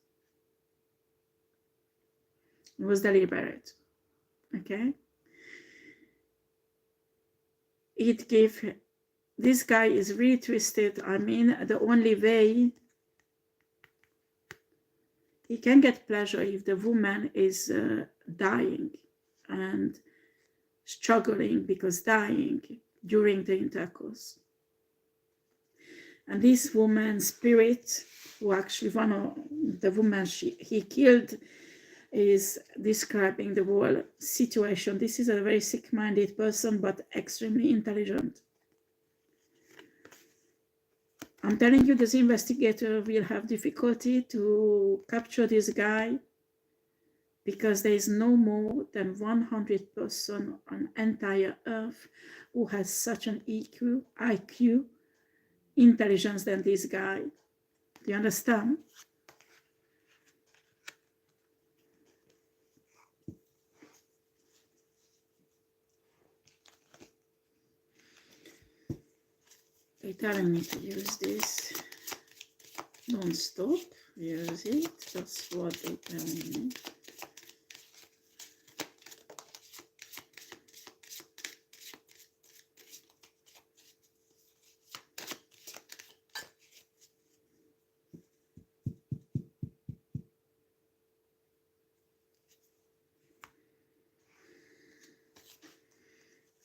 It was deliberate. Okay, it gave. This guy is really twisted. I mean, the only way he can get pleasure if the woman is dying and struggling because dying during the intercourse. And this woman's spirit, who actually one of the woman he killed, is describing the whole situation. This is a very sick-minded person, but extremely intelligent. I'm telling you, this investigator will have difficulty to capture this guy because there is no more than 100 person on entire earth who has such an IQ, intelligence than this guy. Do you understand? They're telling me to use this non-stop. Use it. That's what they're telling me.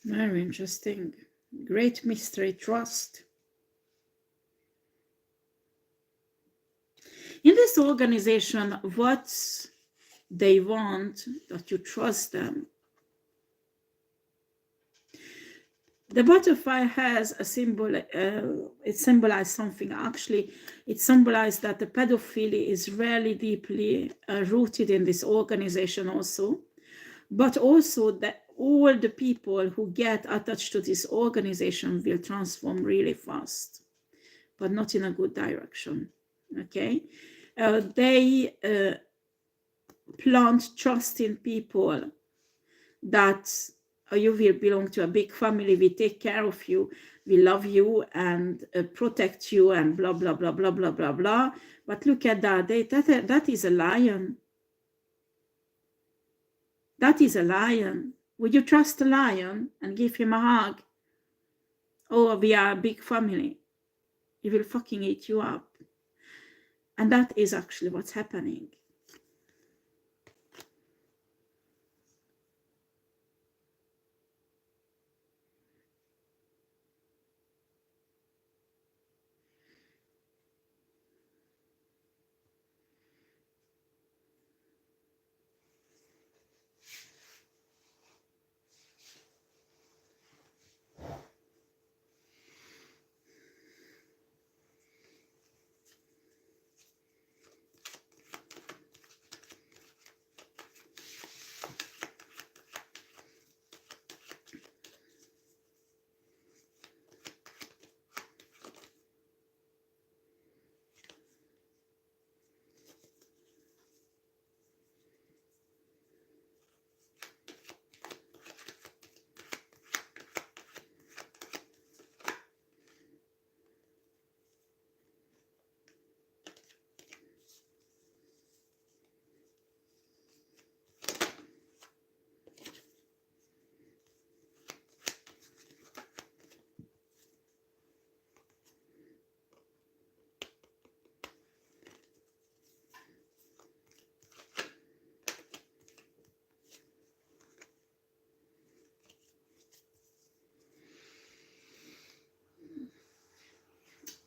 Very interesting. Great mystery, trust. In this organization, what they want that you trust them. The butterfly has a symbol, it symbolizes something. Actually, it symbolizes that the pedophilia is really deeply rooted in this organization also, but also that all the people who get attached to this organization will transform really fast, but not in a good direction, okay? They plant trust in people that you will belong to a big family, we take care of you, we love you and protect you and blah, blah, blah, blah, blah, blah, blah. But look at that, that is a lion. That is a lion. Would you trust a lion and give him a hug? Oh, we are a big family. He will fucking eat you up. And that is actually what's happening.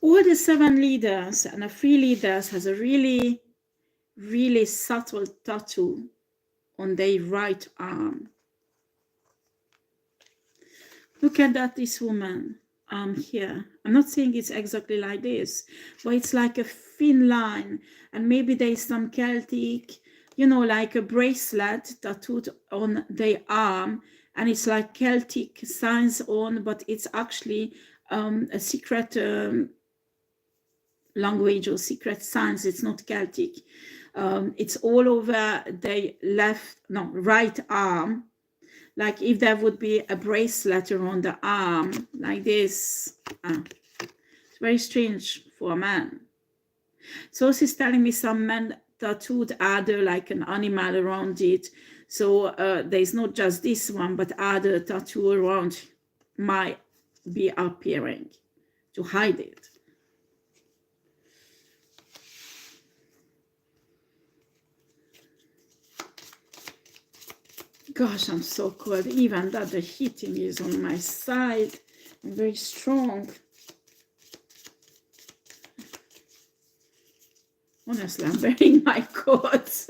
All the 7 leaders and the 3 leaders has a really, really subtle tattoo on their right arm. Look at that, this woman. here. I'm not saying it's exactly like this, but it's like a thin line, and maybe there's some Celtic, you know, like a bracelet tattooed on their arm, and it's like Celtic signs on, but it's actually a secret language or secret signs. It's not Celtic. It's all over their right arm, like if there would be a bracelet around the arm like this. It's very strange for a man. So she's telling me some men tattooed other like an animal around it. So there's not just this one, but other tattoo around might be appearing to hide it. Gosh, I'm so cold. Even that the heating is on my side. I'm very strong. Honestly, I'm wearing my coat.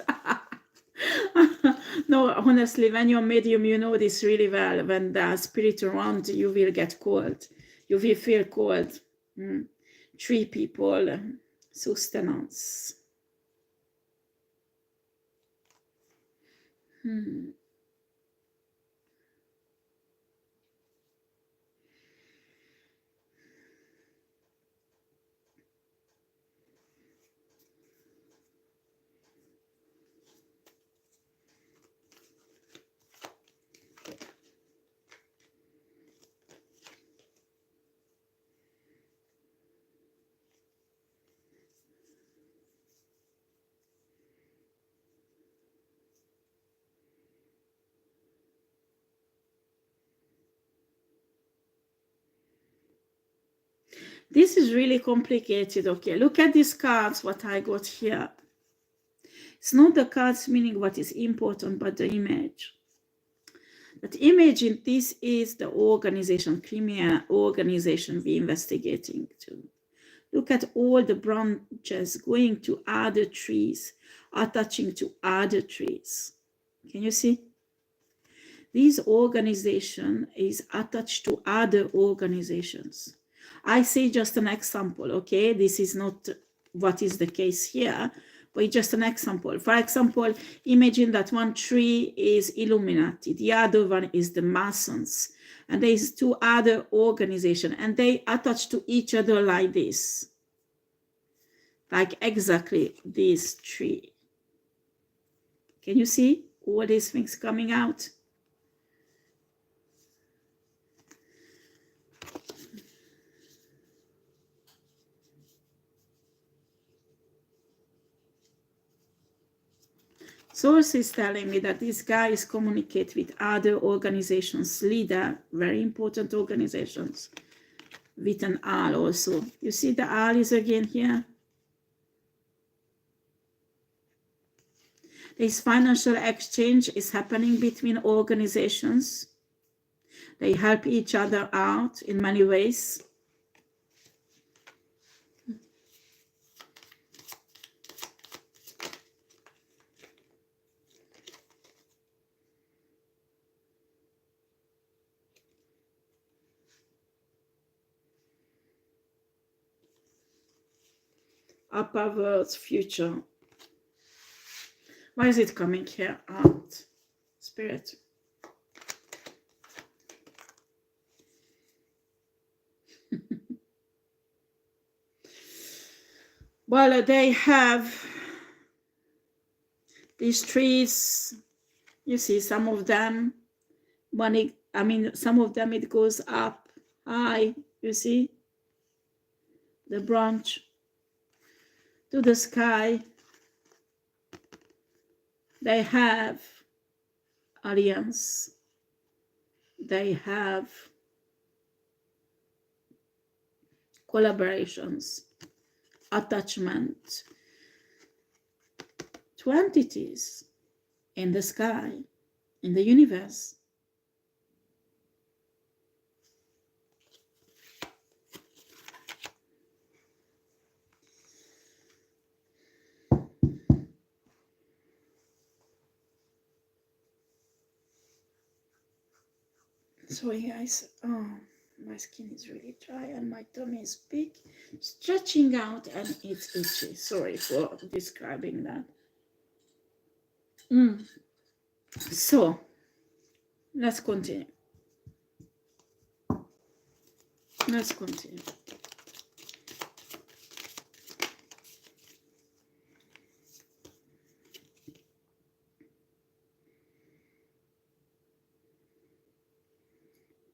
No, honestly, when you're medium, you know this really well. When the spirit around, you will get cold. You will feel cold. 3 people, sustenance. This is really complicated. Okay, look at these cards, what I got here. It's not the cards meaning what is important, but the image. That image in this is the organization, criminal organization we're investigating to. Look at all the branches going to other trees, attaching to other trees. Can you see? This organization is attached to other organizations. I say just an example, okay? This is not what is the case here, but just an example. For example, imagine that one tree is Illuminati, the other one is the Masons, and there is 2 other organizations, and they attach to each other like this, like exactly this tree. Can you see all these things coming out? Source is telling me that these guys communicate with other organizations, leader, very important organizations, with an owl also. You see the owl is again here. This financial exchange is happening between organizations. They help each other out in many ways. Upper world's future. Why is it coming here out? Spirit. Well, they have these trees. You see some of them, some of them it goes up high, you see, the branch to the sky. They have alliance. They have collaborations, attachment to entities in the sky, in the universe. Sorry guys, oh my skin is really dry and my tummy is big, stretching out, and it's itchy. Sorry for describing that. So let's continue. Let's continue.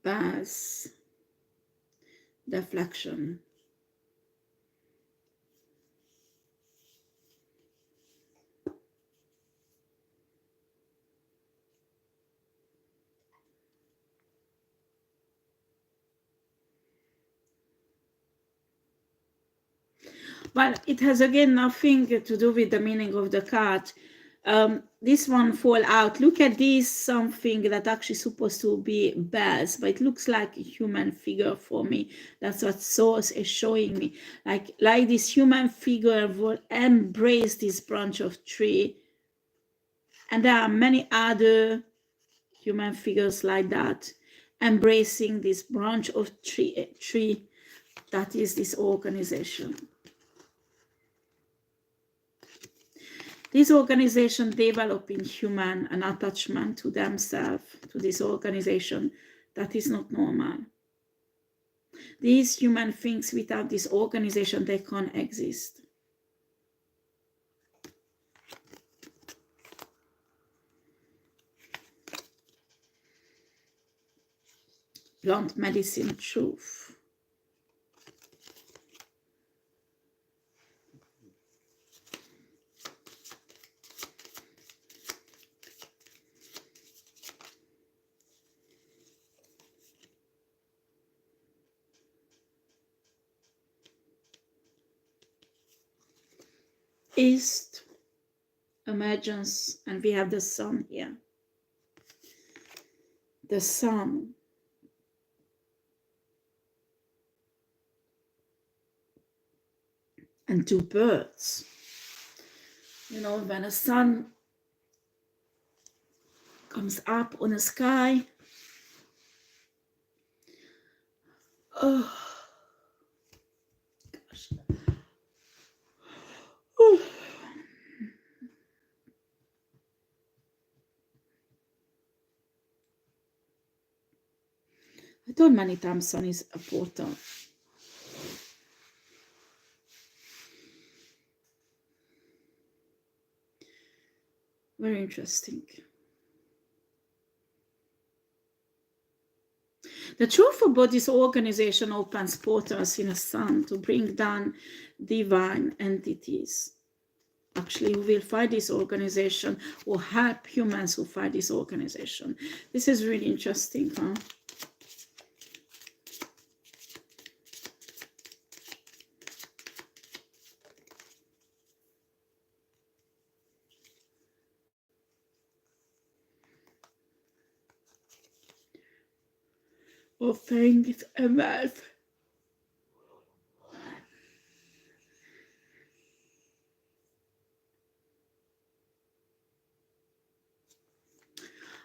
Pass deflection. Well, it has again nothing to do with the meaning of the card. This one fall out. Look at this, something that actually supposed to be bells, but it looks like a human figure for me. That's what source is showing me. Like this human figure will embrace this branch of tree. And there are many other human figures like that, embracing this branch of tree that is this organization. This organization developing human an attachment to themselves, to this organization that is not normal. These human things, without this organization, they can't exist. Plant medicine truth. East, emergence, and we have the sun here. The sun. And two birds. You know, when the sun comes up on the sky, oh gosh. Oh. I told many times sun is a portal. Very interesting. The truth about this organization opens portals in the sun to bring down divine entities. Actually, we will fight this organization or help humans who fight this organization. This is really interesting, huh? Offering it a wealth.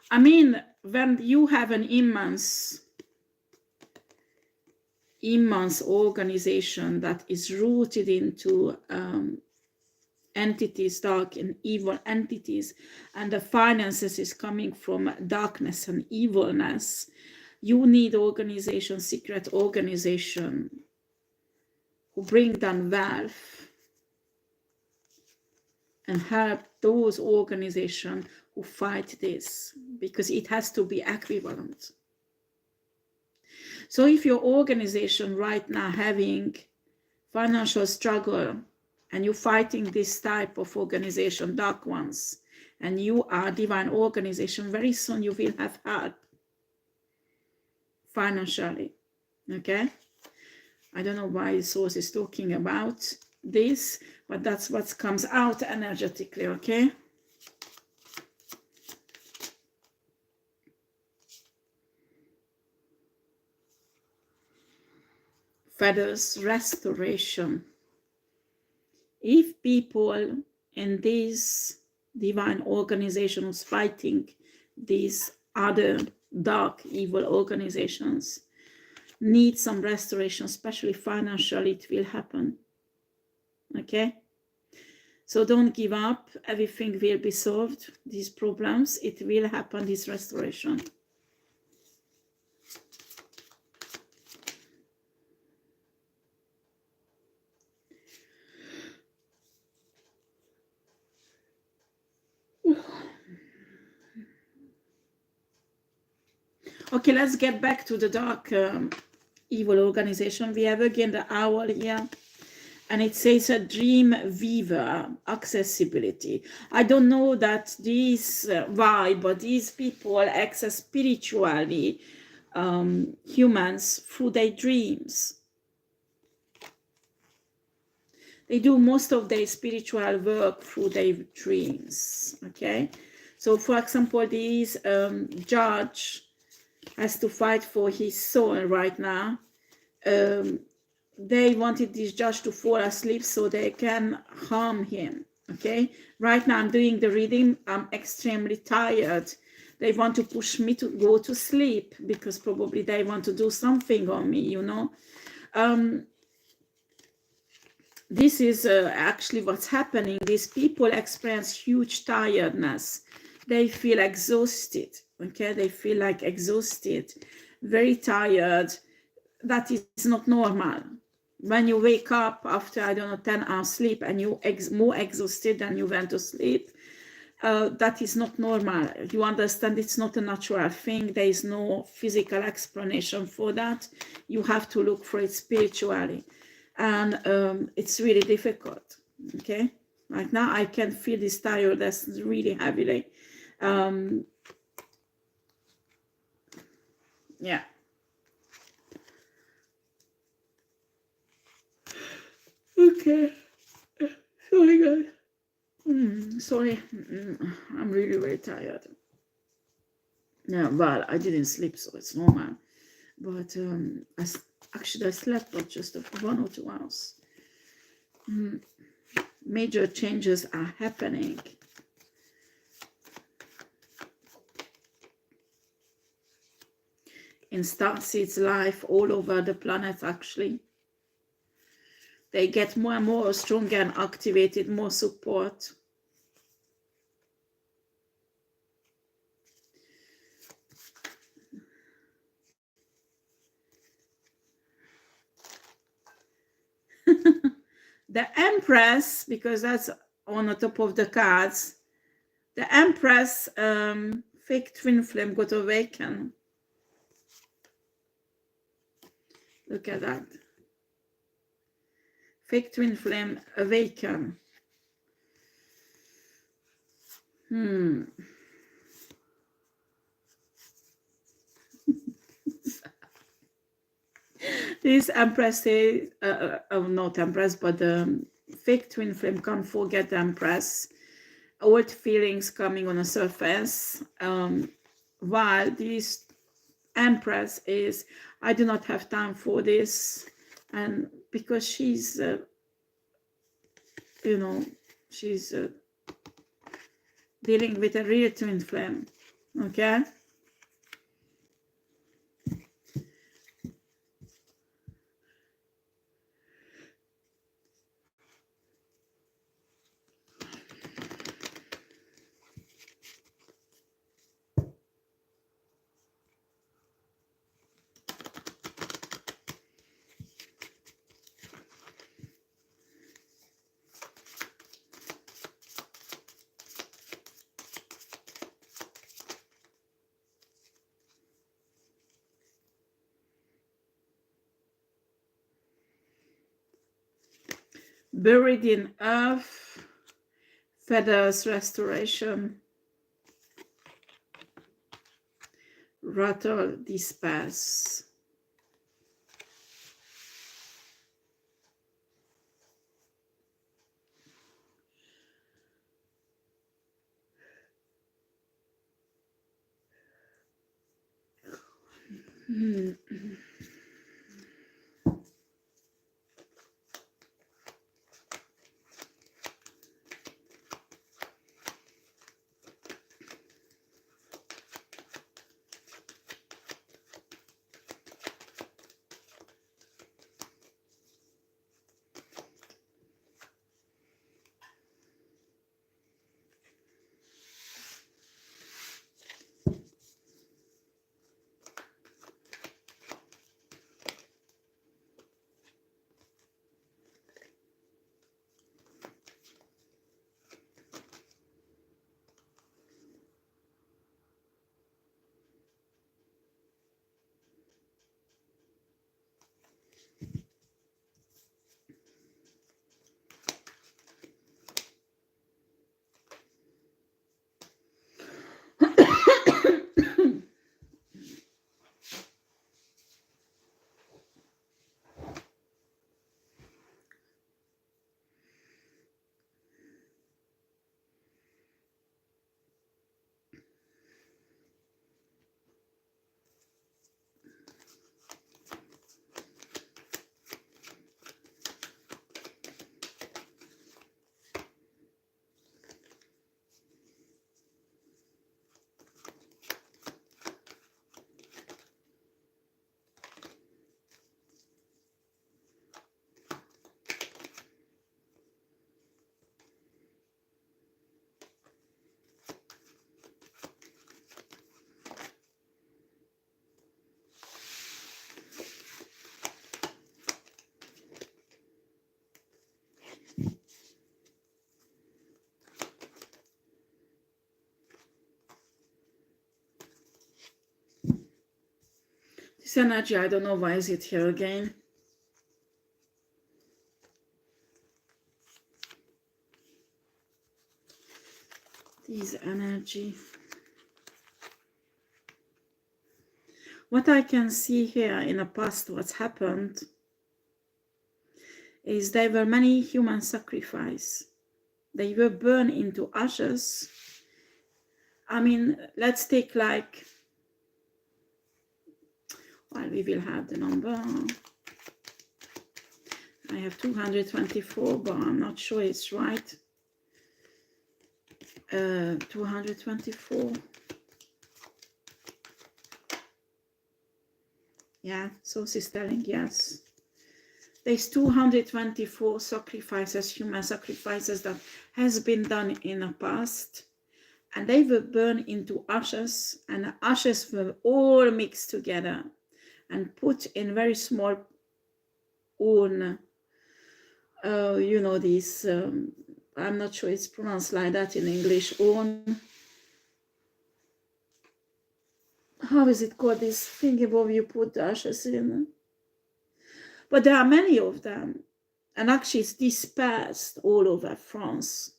I mean, when you have an immense organization that is rooted into entities, dark and evil entities, and the finances is coming from darkness and evilness, you need organization, secret organization, who bring down wealth and help those organizations who fight this, because it has to be equivalent. So if your organization right now having financial struggle and you're fighting this type of organization, dark ones, and you are divine organization, very soon you will have help financially. Okay? I don't know why the source is talking about this, but that's what comes out energetically, okay? Feathers, restoration. If people in these divine organizations fighting these other dark, evil organizations, need some restoration, especially financially, it will happen. Okay? So don't give up. Everything will be solved. These problems, it will happen, this restoration. Okay, let's get back to the dark evil organization. We have again the owl here. And it says a dream weaver, accessibility. I don't know that these why, but these people access spiritually humans through their dreams. They do most of their spiritual work through their dreams. Okay, so for example, this judge has to fight for his soul right now. They wanted this judge to fall asleep so they can harm him. Okay, right now I'm doing the reading. I'm extremely tired. They want to push me to go to sleep because probably they want to do something on me, you know. This is actually what's happening. These people experience huge tiredness. They feel exhausted. Okay, they feel like exhausted, very tired. That is not normal. When you wake up after, I don't know, 10 hours sleep and you more exhausted than you went to sleep, that is not normal. You understand it's not a natural thing. There is no physical explanation for that. You have to look for it spiritually. And it's really difficult, okay? Right now I can feel this tiredness really heavily. Yeah. Okay. Sorry, guys. Sorry. I'm really very tired. Yeah, well, I didn't sleep, so it's normal. But actually, I slept for just 1 or 2 hours. Major changes are happening. In starseeds' life all over the planet, actually. They get more and more stronger and activated, more support. The Empress, because that's on the top of the cards, the Empress, fake twin flame got awakened. Look at that. Fake twin flame awaken. This Empress says, not Empress, but the fake twin flame can't forget the Empress. Old feelings coming on the surface. While this Empress is, I do not have time for this. And because she's, you know, she's dealing with a real twin flame. Okay? Buried in earth, feathers restoration, rattle disperse. energy, I don't know why is it here again. This energy. What I can see here in the past, what's happened, is there were many human sacrifices. They were burned into ashes. I mean, let's take like, well, we will have the number. I have 224, but I'm not sure it's right. 224. Yeah, so she's telling, yes. There's 224 sacrifices, human sacrifices that has been done in the past. And they were burned into ashes, and the ashes were all mixed together and put in very small urn. You know, these, I'm not sure it's pronounced like that in English, urn. How is it called, this thing above you put the ashes in? But there are many of them, and actually it's dispersed all over France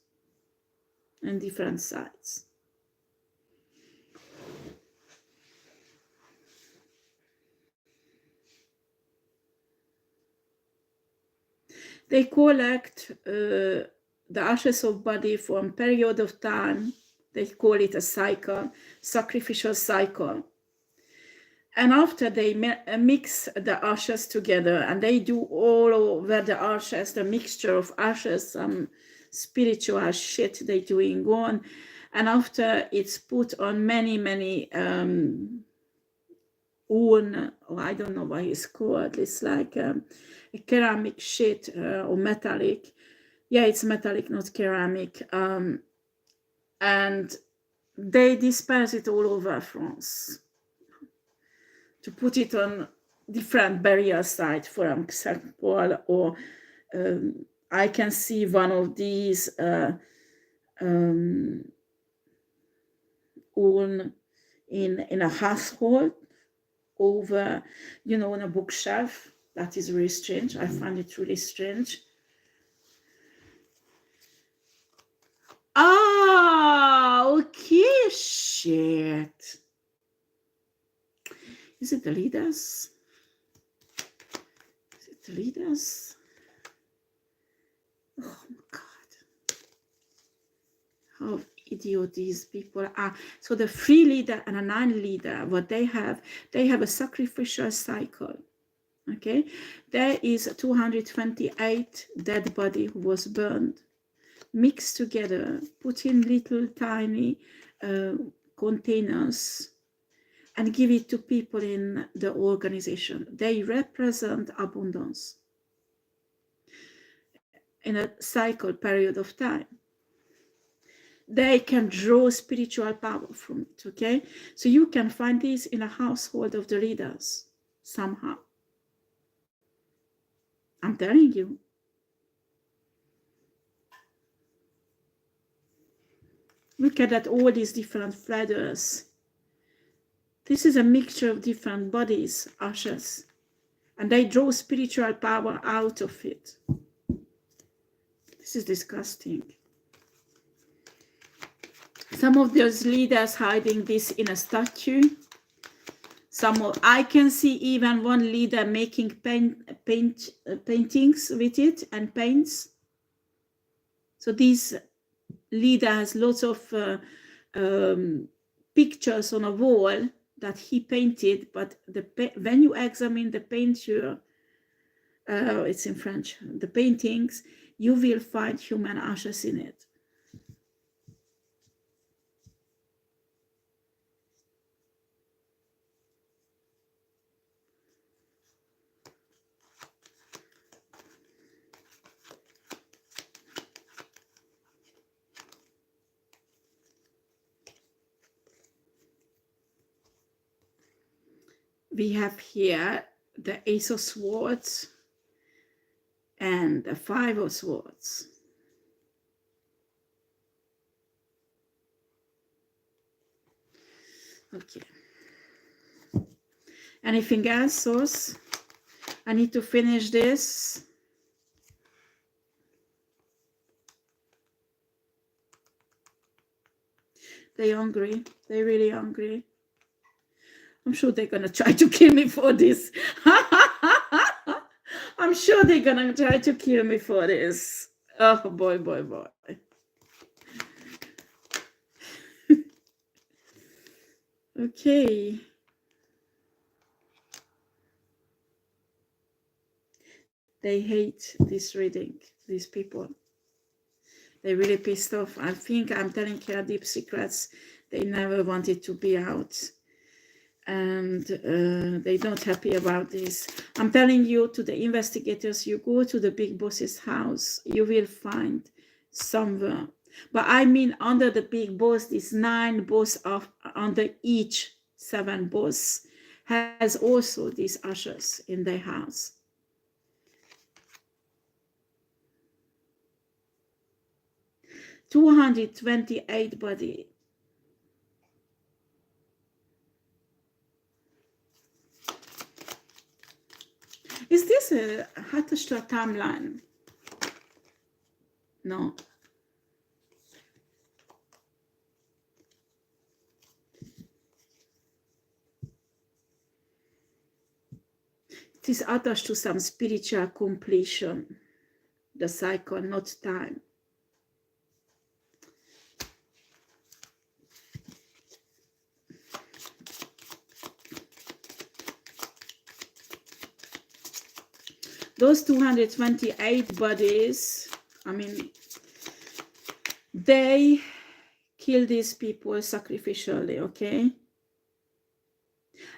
and different sites. They collect the ashes of body for a period of time. They call it a cycle, sacrificial cycle. And after they mix the ashes together, and they do all over the ashes, the mixture of ashes, some spiritual shit they doing on. And after it's put on many urn, or I don't know what it's called. It's like a ceramic shit or metallic. Yeah, it's metallic, not ceramic. And they disperse it all over France to put it on different burial sites, for example, or I can see one of these urn in a household over, you know, on a bookshelf. That is really strange. I find it really strange. Ah, okay, shit. Is it the leaders? Is it the leaders? Oh my God. How idiot these people are. So the 3 leader and a 9 leader, what they have a sacrificial cycle. Okay, there is 228 dead body who was burned, mixed together, put in little tiny containers, and give it to people in the organization. They represent abundance in a cycle period of time. They can draw spiritual power from it, okay? So you can find this in a household of the leaders somehow. I'm telling you. Look at that, all these different feathers. This is a mixture of different bodies, ashes, and they draw spiritual power out of it. This is disgusting. Some of those leaders hiding this in a statue. I can see even one leader making paintings with it and paints. So this leader has lots of pictures on a wall that he painted, but when you examine the painting, it's in French, the paintings, you will find human ashes in it. We have here the Ace of Swords and the 5 of Swords. Okay. Anything else, Source? I need to finish this. They're hungry. They're really hungry. I'm sure they're gonna try to kill me for this. I'm sure they're gonna try to kill me for this. Oh boy, boy, boy. Okay. They hate this reading, these people. They're really pissed off. I think I'm telling her deep secrets they never wanted to be out. And they're not happy about this. I'm telling you, to the investigators, you go to the big boss's house, you will find somewhere. But I mean, under the big boss, these 9 boss of under each 7 boss has also these ushers in their house. $228 body. Is this a Hatashta timeline? No. It is attached to some spiritual completion. The cycle, not time. Those 228 bodies, I mean, they kill these people sacrificially, okay?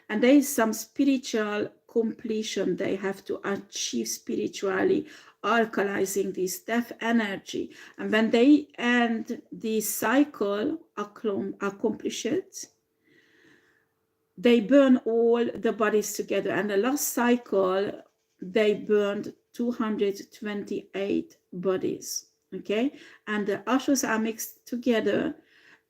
And there is some spiritual completion they have to achieve spiritually, alkalizing this death energy. And when they end this cycle, accomplish it, they burn all the bodies together. And the last cycle, they burned 228 bodies, okay? And the ashes are mixed together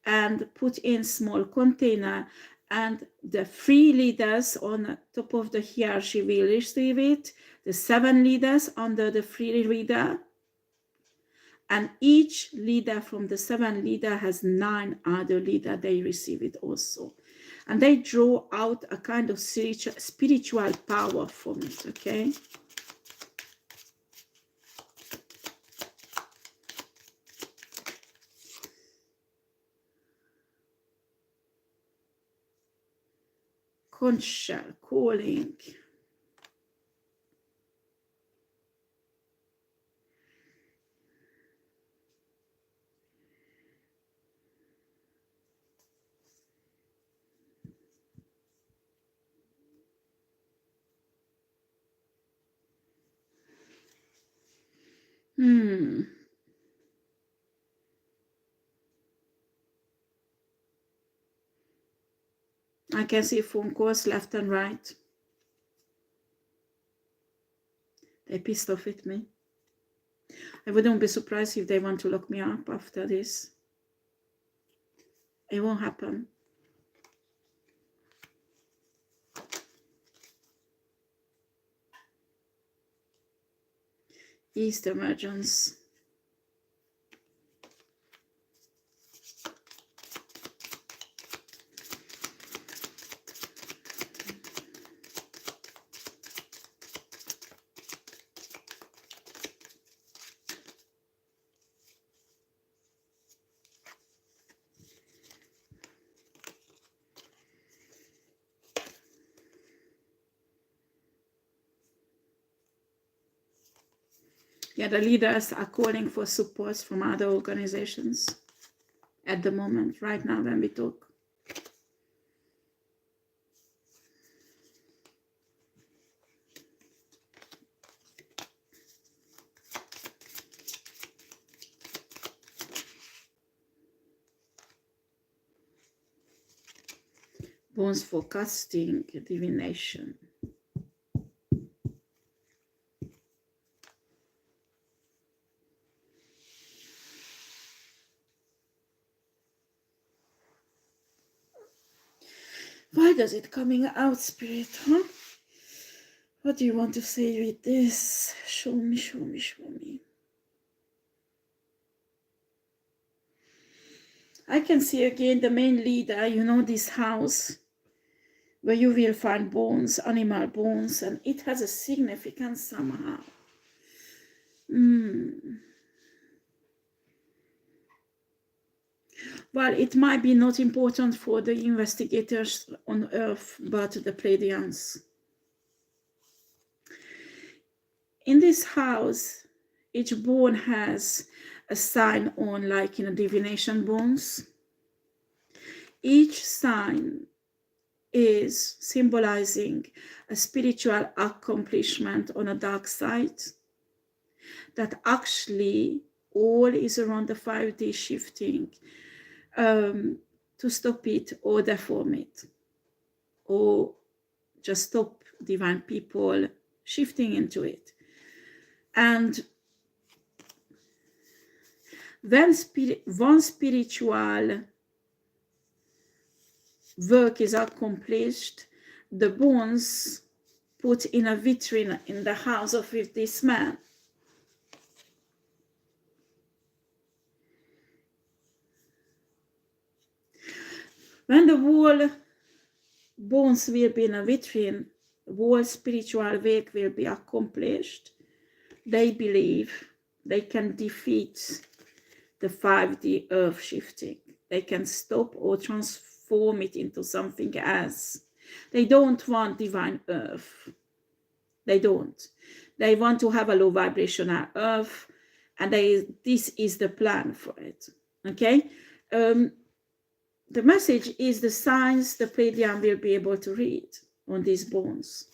and put in small container, and the 3 leaders on top of the hierarchy will receive it, the 7 leaders under the 3 leader, and each leader from the 7 leader has 9 other leader, they receive it also. And they draw out a kind of spiritual power from it, okay? Conch shell calling. I can see phone calls left and right. They're pissed off at me. I wouldn't be surprised if they want to lock me up after this. It won't happen. East emergence. Yeah, the leaders are calling for support from other organizations at the moment, right now when we talk. Bones for casting divination. Why Why does it coming out, Spirit, huh? What do you want to say with this? Show me, show me, show me. I can see again the main leader, you know, this house where you will find bones, animal bones, and it has a significance somehow. Well, it might be not important for the investigators on Earth, but the Pleiadians. In this house, each bone has a sign on, like in a divination bones. Each sign is symbolizing a spiritual accomplishment on a dark side that actually all is around the 5D shifting to stop it or deform it or just stop divine people shifting into it. And when one spiritual work is accomplished, the bones put in a vitrine in the house of this man. When the whole bones will be in a vitrine, whole spiritual work will be accomplished, they believe they can defeat the 5D earth shifting. They can stop or transform it into something else. They don't want divine earth. They don't. They want to have a low vibrational earth, and this is the plan for it. Okay? The message is the signs the Pleiadian will be able to read on these bones.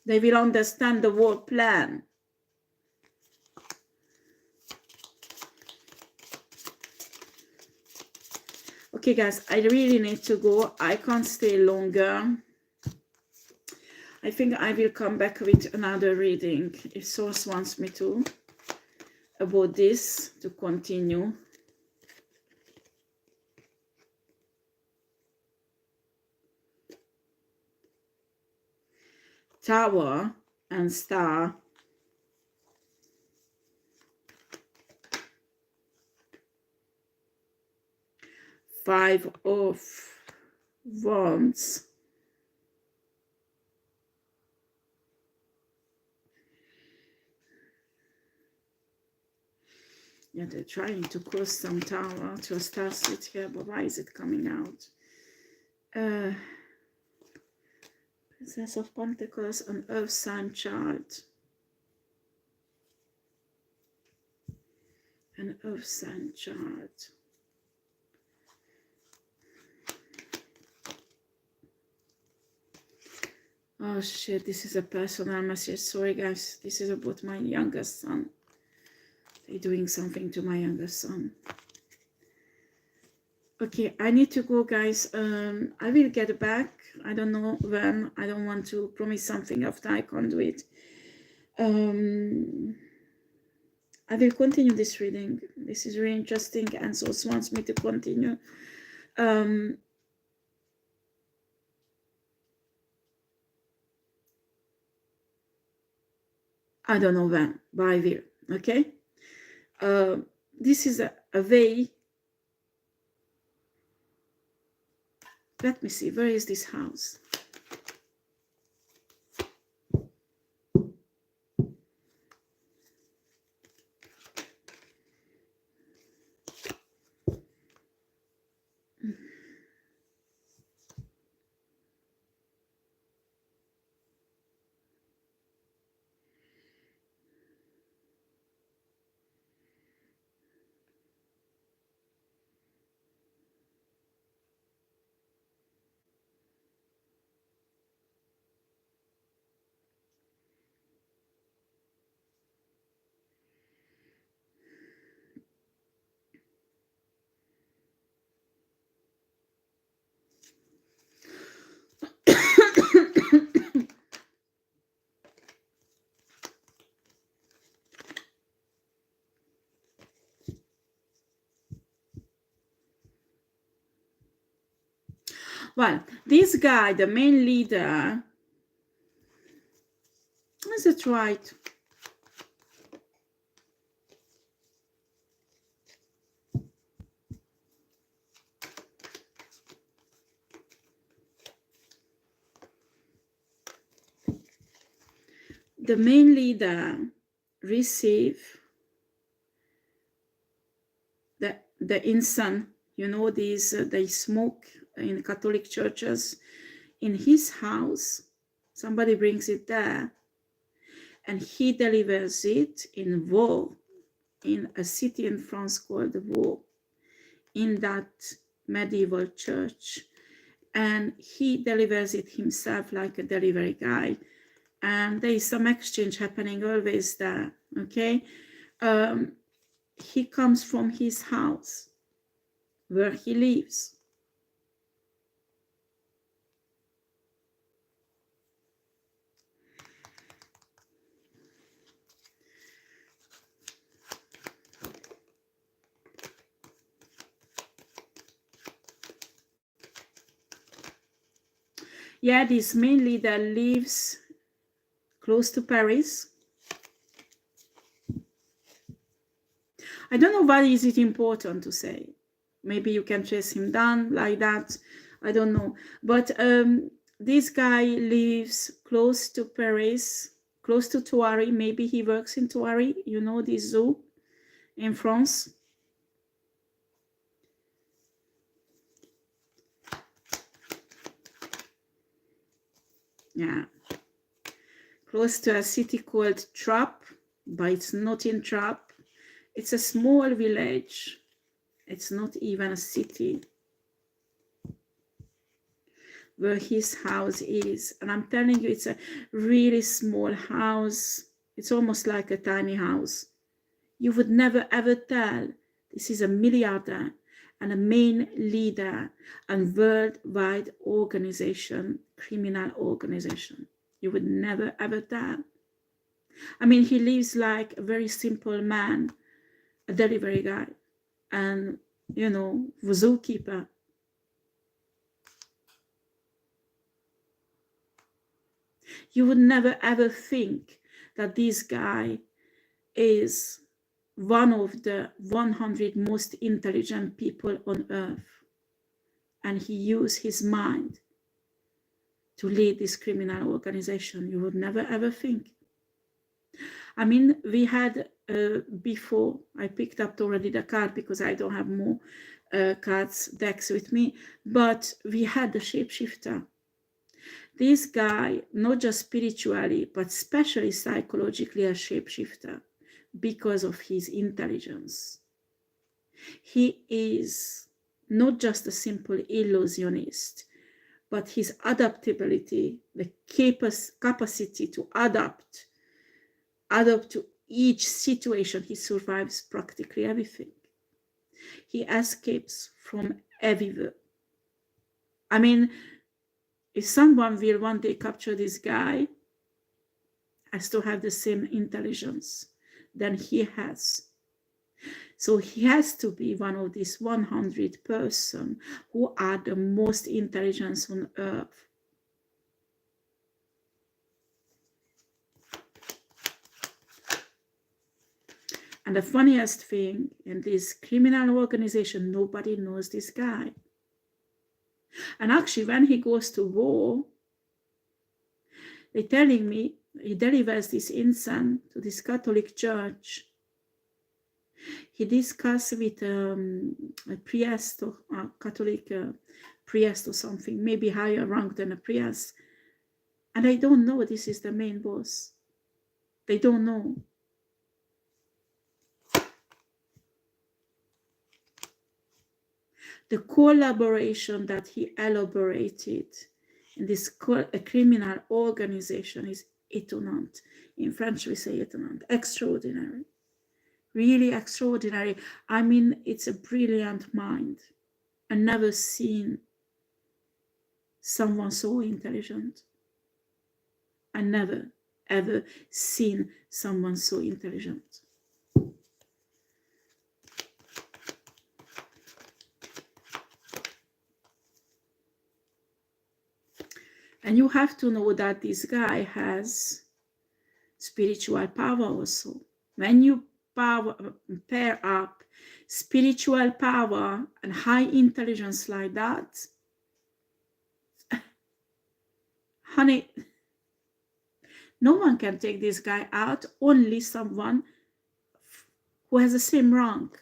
They will understand the whole plan. Okay, guys, I really need to go. I can't stay longer. I think I will come back with another reading if Source wants me to, about this, to continue. Tower and Star. Five of Wands. Yeah, they're trying to cause some tower to a star sit here, but why is it coming out? Princess of Pentacles on Earth sign chart. An Earth sign chart. Oh shit, this is a personal message. Sorry guys, this is about my youngest son. They're doing something to my youngest son. Okay, I need to go, guys. I will get back. I don't know when. I don't want to promise something after I can't do it. I will continue this reading. This is really interesting, and Source wants me to continue. I don't know when, but I will. Okay. This is a way. Let me see. Where is this house? Well, this guy, the main leader, is it right? The main leader receive the incense. You know, these they smoke in Catholic churches. In his house, somebody brings it there, and he delivers it in Vaud, in a city in France called Vaud, in that medieval church. And he delivers it himself like a delivery guy. And there is some exchange happening always there, okay? He comes from his house where he lives. Yeah, this main leader lives close to Paris. I don't know why is it important to say. Maybe you can trace him down like that. I don't know. But this guy lives close to Paris, close to Thoiry. Maybe he works in Thoiry, you know, this zoo in France. Yeah. Close to a city called Trappes, but it's not in Trappes. It's a small village. It's not even a city where his house is. And I'm telling you, it's a really small house. It's almost like a tiny house. You would never ever tell this is a milliardaire and a main leader and worldwide organization, criminal organization. You would never ever tell. I mean, he lives like a very simple man, a delivery guy, and, you know, zookeeper. You would never ever think that this guy is one of the 100 most intelligent people on earth, and he used his mind to lead this criminal organization. You would never ever think. I mean, we had before, I picked up already the card because I don't have more cards decks with me, but we had the shapeshifter. This guy, not just spiritually, but especially psychologically, a shapeshifter because of his intelligence. He is not just a simple illusionist, but his adaptability, the capacity to adapt to each situation. He survives practically everything. He escapes from everywhere. I mean, if someone will one day capture this guy, has to have the same intelligence than he has. So he has to be one of these 100 person who are the most intelligent on earth. And the funniest thing, in this criminal organization, nobody knows this guy. And actually, when he goes to war, they're telling me he delivers this incense to this Catholic church. He discussed with a priest or a Catholic priest or something, maybe higher rank than a priest. And I don't know this is the main boss. They don't know. The collaboration that he elaborated in this criminal organization is étonnant. In French, we say étonnant, extraordinary. Really extraordinary. I mean, it's a brilliant mind. I've never seen someone so intelligent. I never, ever seen someone so intelligent. And you have to know that this guy has spiritual power also. When you pair up spiritual power and high intelligence like that, honey, no one can take this guy out, only someone who has the same rank.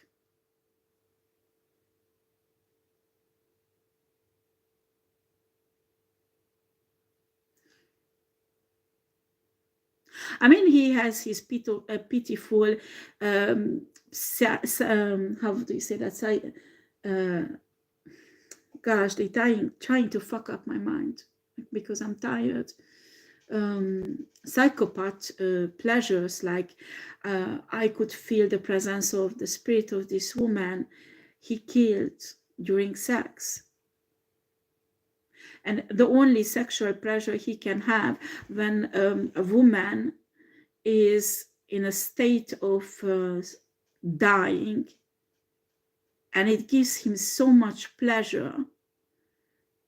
I mean, he has his pitiful, how do you say that? Gosh, they're trying to fuck up my mind because I'm tired. Psychopath pleasures, like I could feel the presence of the spirit of this woman he killed during sex. And the only sexual pleasure he can have when a woman is in a state of dying, and it gives him so much pleasure.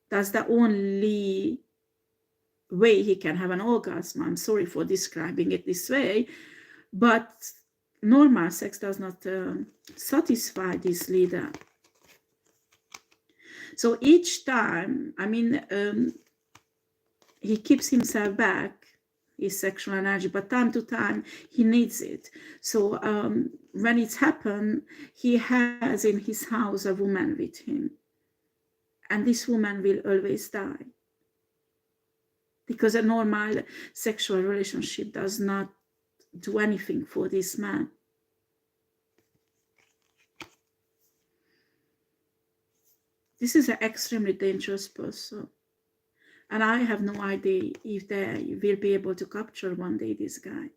That's the only way he can have an orgasm. I'm sorry for describing it this way, but normal sex does not satisfy this leader. So each time, I mean, he keeps himself back, his sexual energy, but time to time he needs it. So when it's happened, he has in his house a woman with him, and this woman will always die, because a normal sexual relationship does not do anything for this man. This is an extremely dangerous person, and I have no idea if they will be able to capture one day this guy.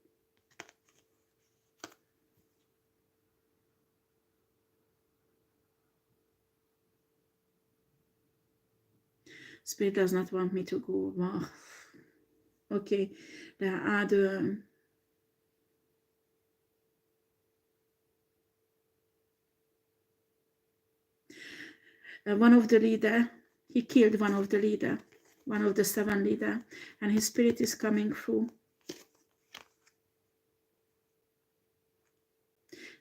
Spirit does not want me to go. Wow. Okay, there are the one of the leader. He killed one of the leader, one of the 7 leader, and his spirit is coming through.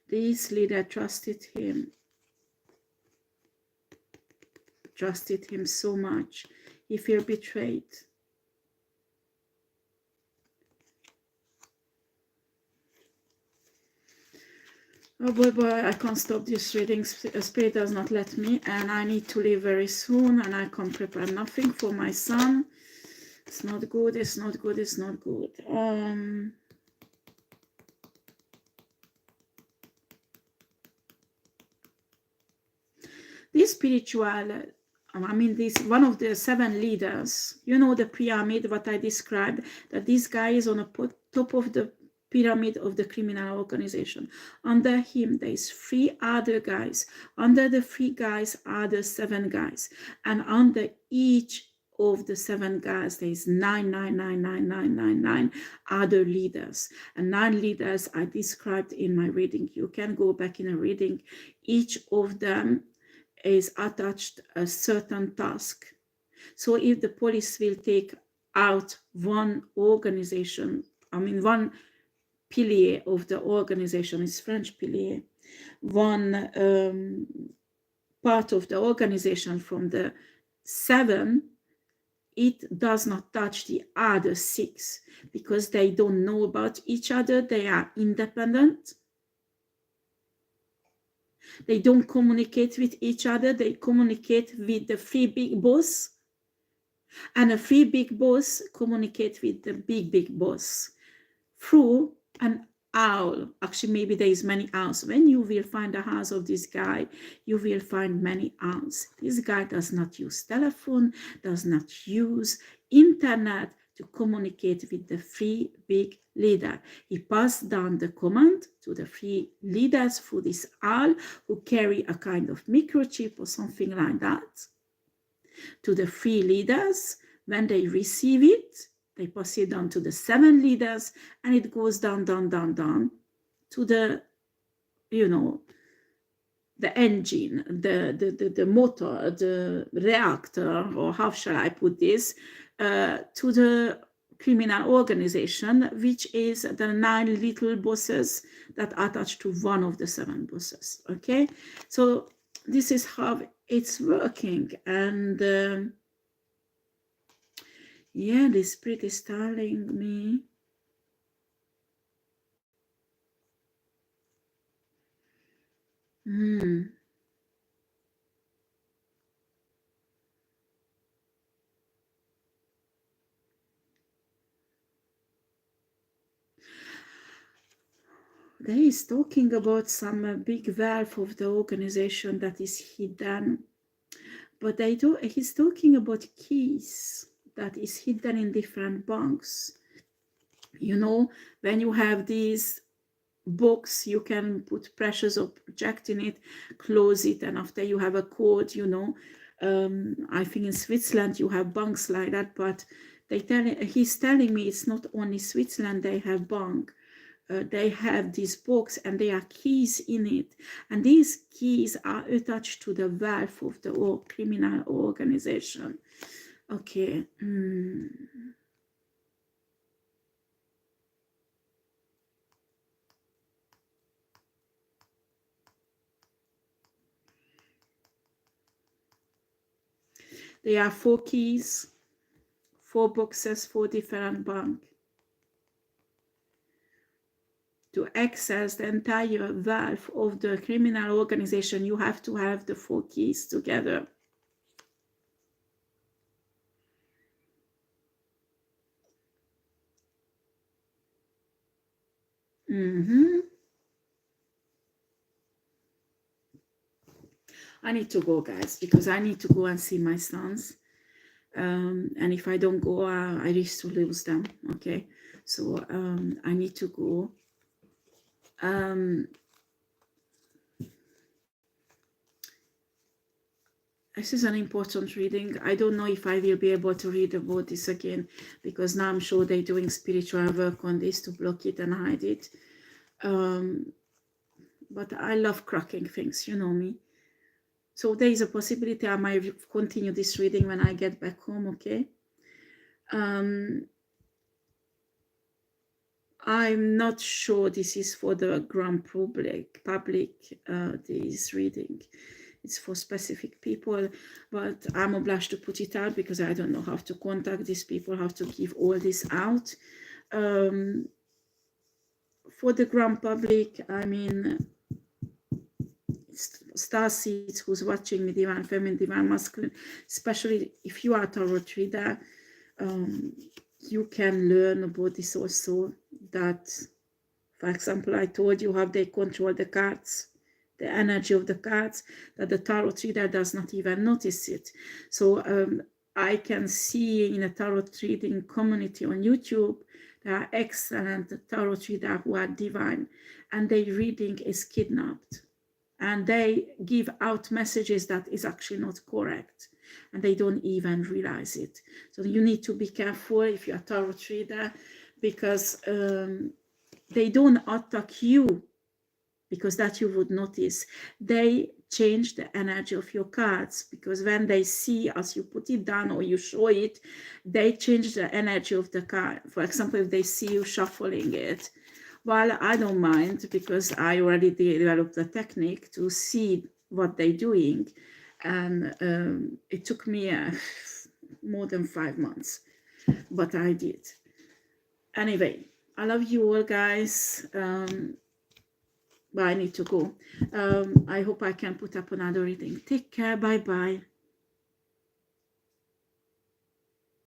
This leader trusted him so much. He felt betrayed. Oh boy, I can't stop this reading. Spirit does not let me, and I need to leave very soon, and I can't prepare nothing for my son. It's not good, it's not good, it's not good. This spiritual, I mean, this one of the 7 leaders, you know, the pyramid, what I described, that this guy is on the top of the pyramid of the criminal organization. Under him, there's 3 other guys. Under the 3 guys are the 7 guys. And under each of the 7 guys, there's 9 other leaders. And 9 leaders I described in my reading. You can go back in a reading. Each of them is attached a certain task. So if the police will take out one organization, I mean one pilier of the organization, is French pilier, one part of the organization from the 7, it does not touch the other 6 because they don't know about each other. They are independent. They don't communicate with each other. They communicate with the 3 big boss. And the 3 big boss communicate with the big boss through an owl. Actually, maybe there is many owls. When you will find the house of this guy, you will find many owls. This guy does not use telephone, does not use internet to communicate with the 3 big leaders. He passed down the command to the 3 leaders through this owl, who carry a kind of microchip or something like that, to the 3 leaders. When they receive it, they pass it down to the 7 leaders, and it goes down to the, you know, the engine, the motor, the reactor, or how shall I put this, to the criminal organization, which is the 9 little bosses that are attached to one of the 7 bosses. Okay, so this is how it's working. And yeah, the spirit is telling me there is talking about some big wealth of the organization that is hidden, but he's talking about keys that is hidden in different banks. You know, when you have these books, you can put precious object in it, close it, and after you have a code, you know. I think in Switzerland you have banks like that, but he's telling me it's not only Switzerland they have bank. They have these books and there are keys in it, and these keys are attached to the wealth of the criminal organization. Okay. There are 4 keys, 4 boxes, 4 different banks. To access the entire wealth of the criminal organization, you have to have the 4 keys together. I need to go, guys, because I need to go and see my sons. And if I don't go, I risk to lose them. Okay, so I need to go. This is an important reading. I don't know if I will be able to read about this again, because now I'm sure they're doing spiritual work on this to block it and hide it. But I love cracking things, you know me. So there is a possibility I might continue this reading when I get back home, okay? I'm not sure this is for the grand public, this reading. It's for specific people, but I'm obliged to put it out because I don't know how to contact these people, how to give all this out. For the grand public, I mean, star seeds who's watching me, divine feminine, divine masculine, especially if you are a tarot reader, you can learn about this also, that, for example, I told you how they control the cards, the energy of the cards, that the tarot reader does not even notice it. So I can see in a tarot reading community on YouTube, there are excellent tarot readers who are divine, and their reading is kidnapped. And they give out messages that is actually not correct, and they don't even realize it. So you need to be careful if you're a tarot reader, because they don't attack you, because that you would notice. They change the energy of your cards, because when they see, as you put it down or you show it, they change the energy of the card. For example, if they see you shuffling it, well, I don't mind, because I already developed the technique to see what they're doing. And it took me more than 5 months, but I did. Anyway, I love you all, guys. But I need to go. I hope I can put up another reading. Take care. Bye-bye.